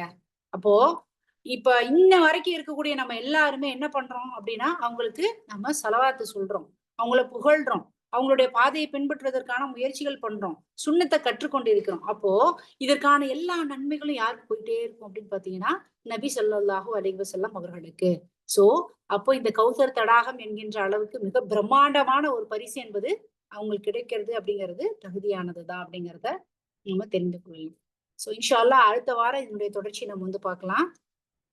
அப்போ இப்ப இன்ன வரைக்கும் இருக்கக்கூடிய நம்ம எல்லாருமே என்ன பண்றோம் அப்படின்னா அவங்களுக்கு நம்ம ஸலவாத்து சொல்றோம், அவங்கள புகழ்றோம், அவங்களுடைய பாதையை பின்பற்றுவதற்கான முயற்சிகள் பண்றோம், சுன்னத்தை கற்றுக்கொண்டு இருக்கிறோம். அப்போ இதற்கான எல்லா நன்மைகளும் யாருக்கு போயிட்டே இருக்கும் அப்படின்னு பாத்தீங்கன்னா நபி ஸல்லல்லாஹு அலைஹி வஸல்லம் அவர்களுக்கு. சோ அப்போ இந்த கௌசர் தடாகம் என்கின்ற அளவுக்கு மிக பிரம்மாண்டமான ஒரு பரிசு என்பது அவங்களுக்கு கிடைக்கிறது அப்படிங்கிறது தகுதியானதுதான் அப்படிங்கிறத நம்ம தெரிந்து கொள்ளலாம். சோ இன்ஷா அல்லாஹ் அடுத்த வாரம் இதனுடைய தொடர்ச்சி நம்ம வந்து பார்க்கலாம்.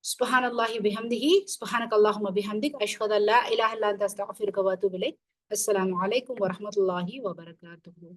சுப்ஹானல்லாஹி பிஹம்திஹி சுப்ஹானக்கல்லாஹும்ம பிஹம்திக் அஷ்ஹது அல்லா இலாஹ இல்லா அன்த அஸ்தக்ஃபிருக வ அத்தூபு இலைக். அஸ்ஸலாமு அலைக்கும் வரஹ்மத்துல்லாஹி வபரகாத்துஹு.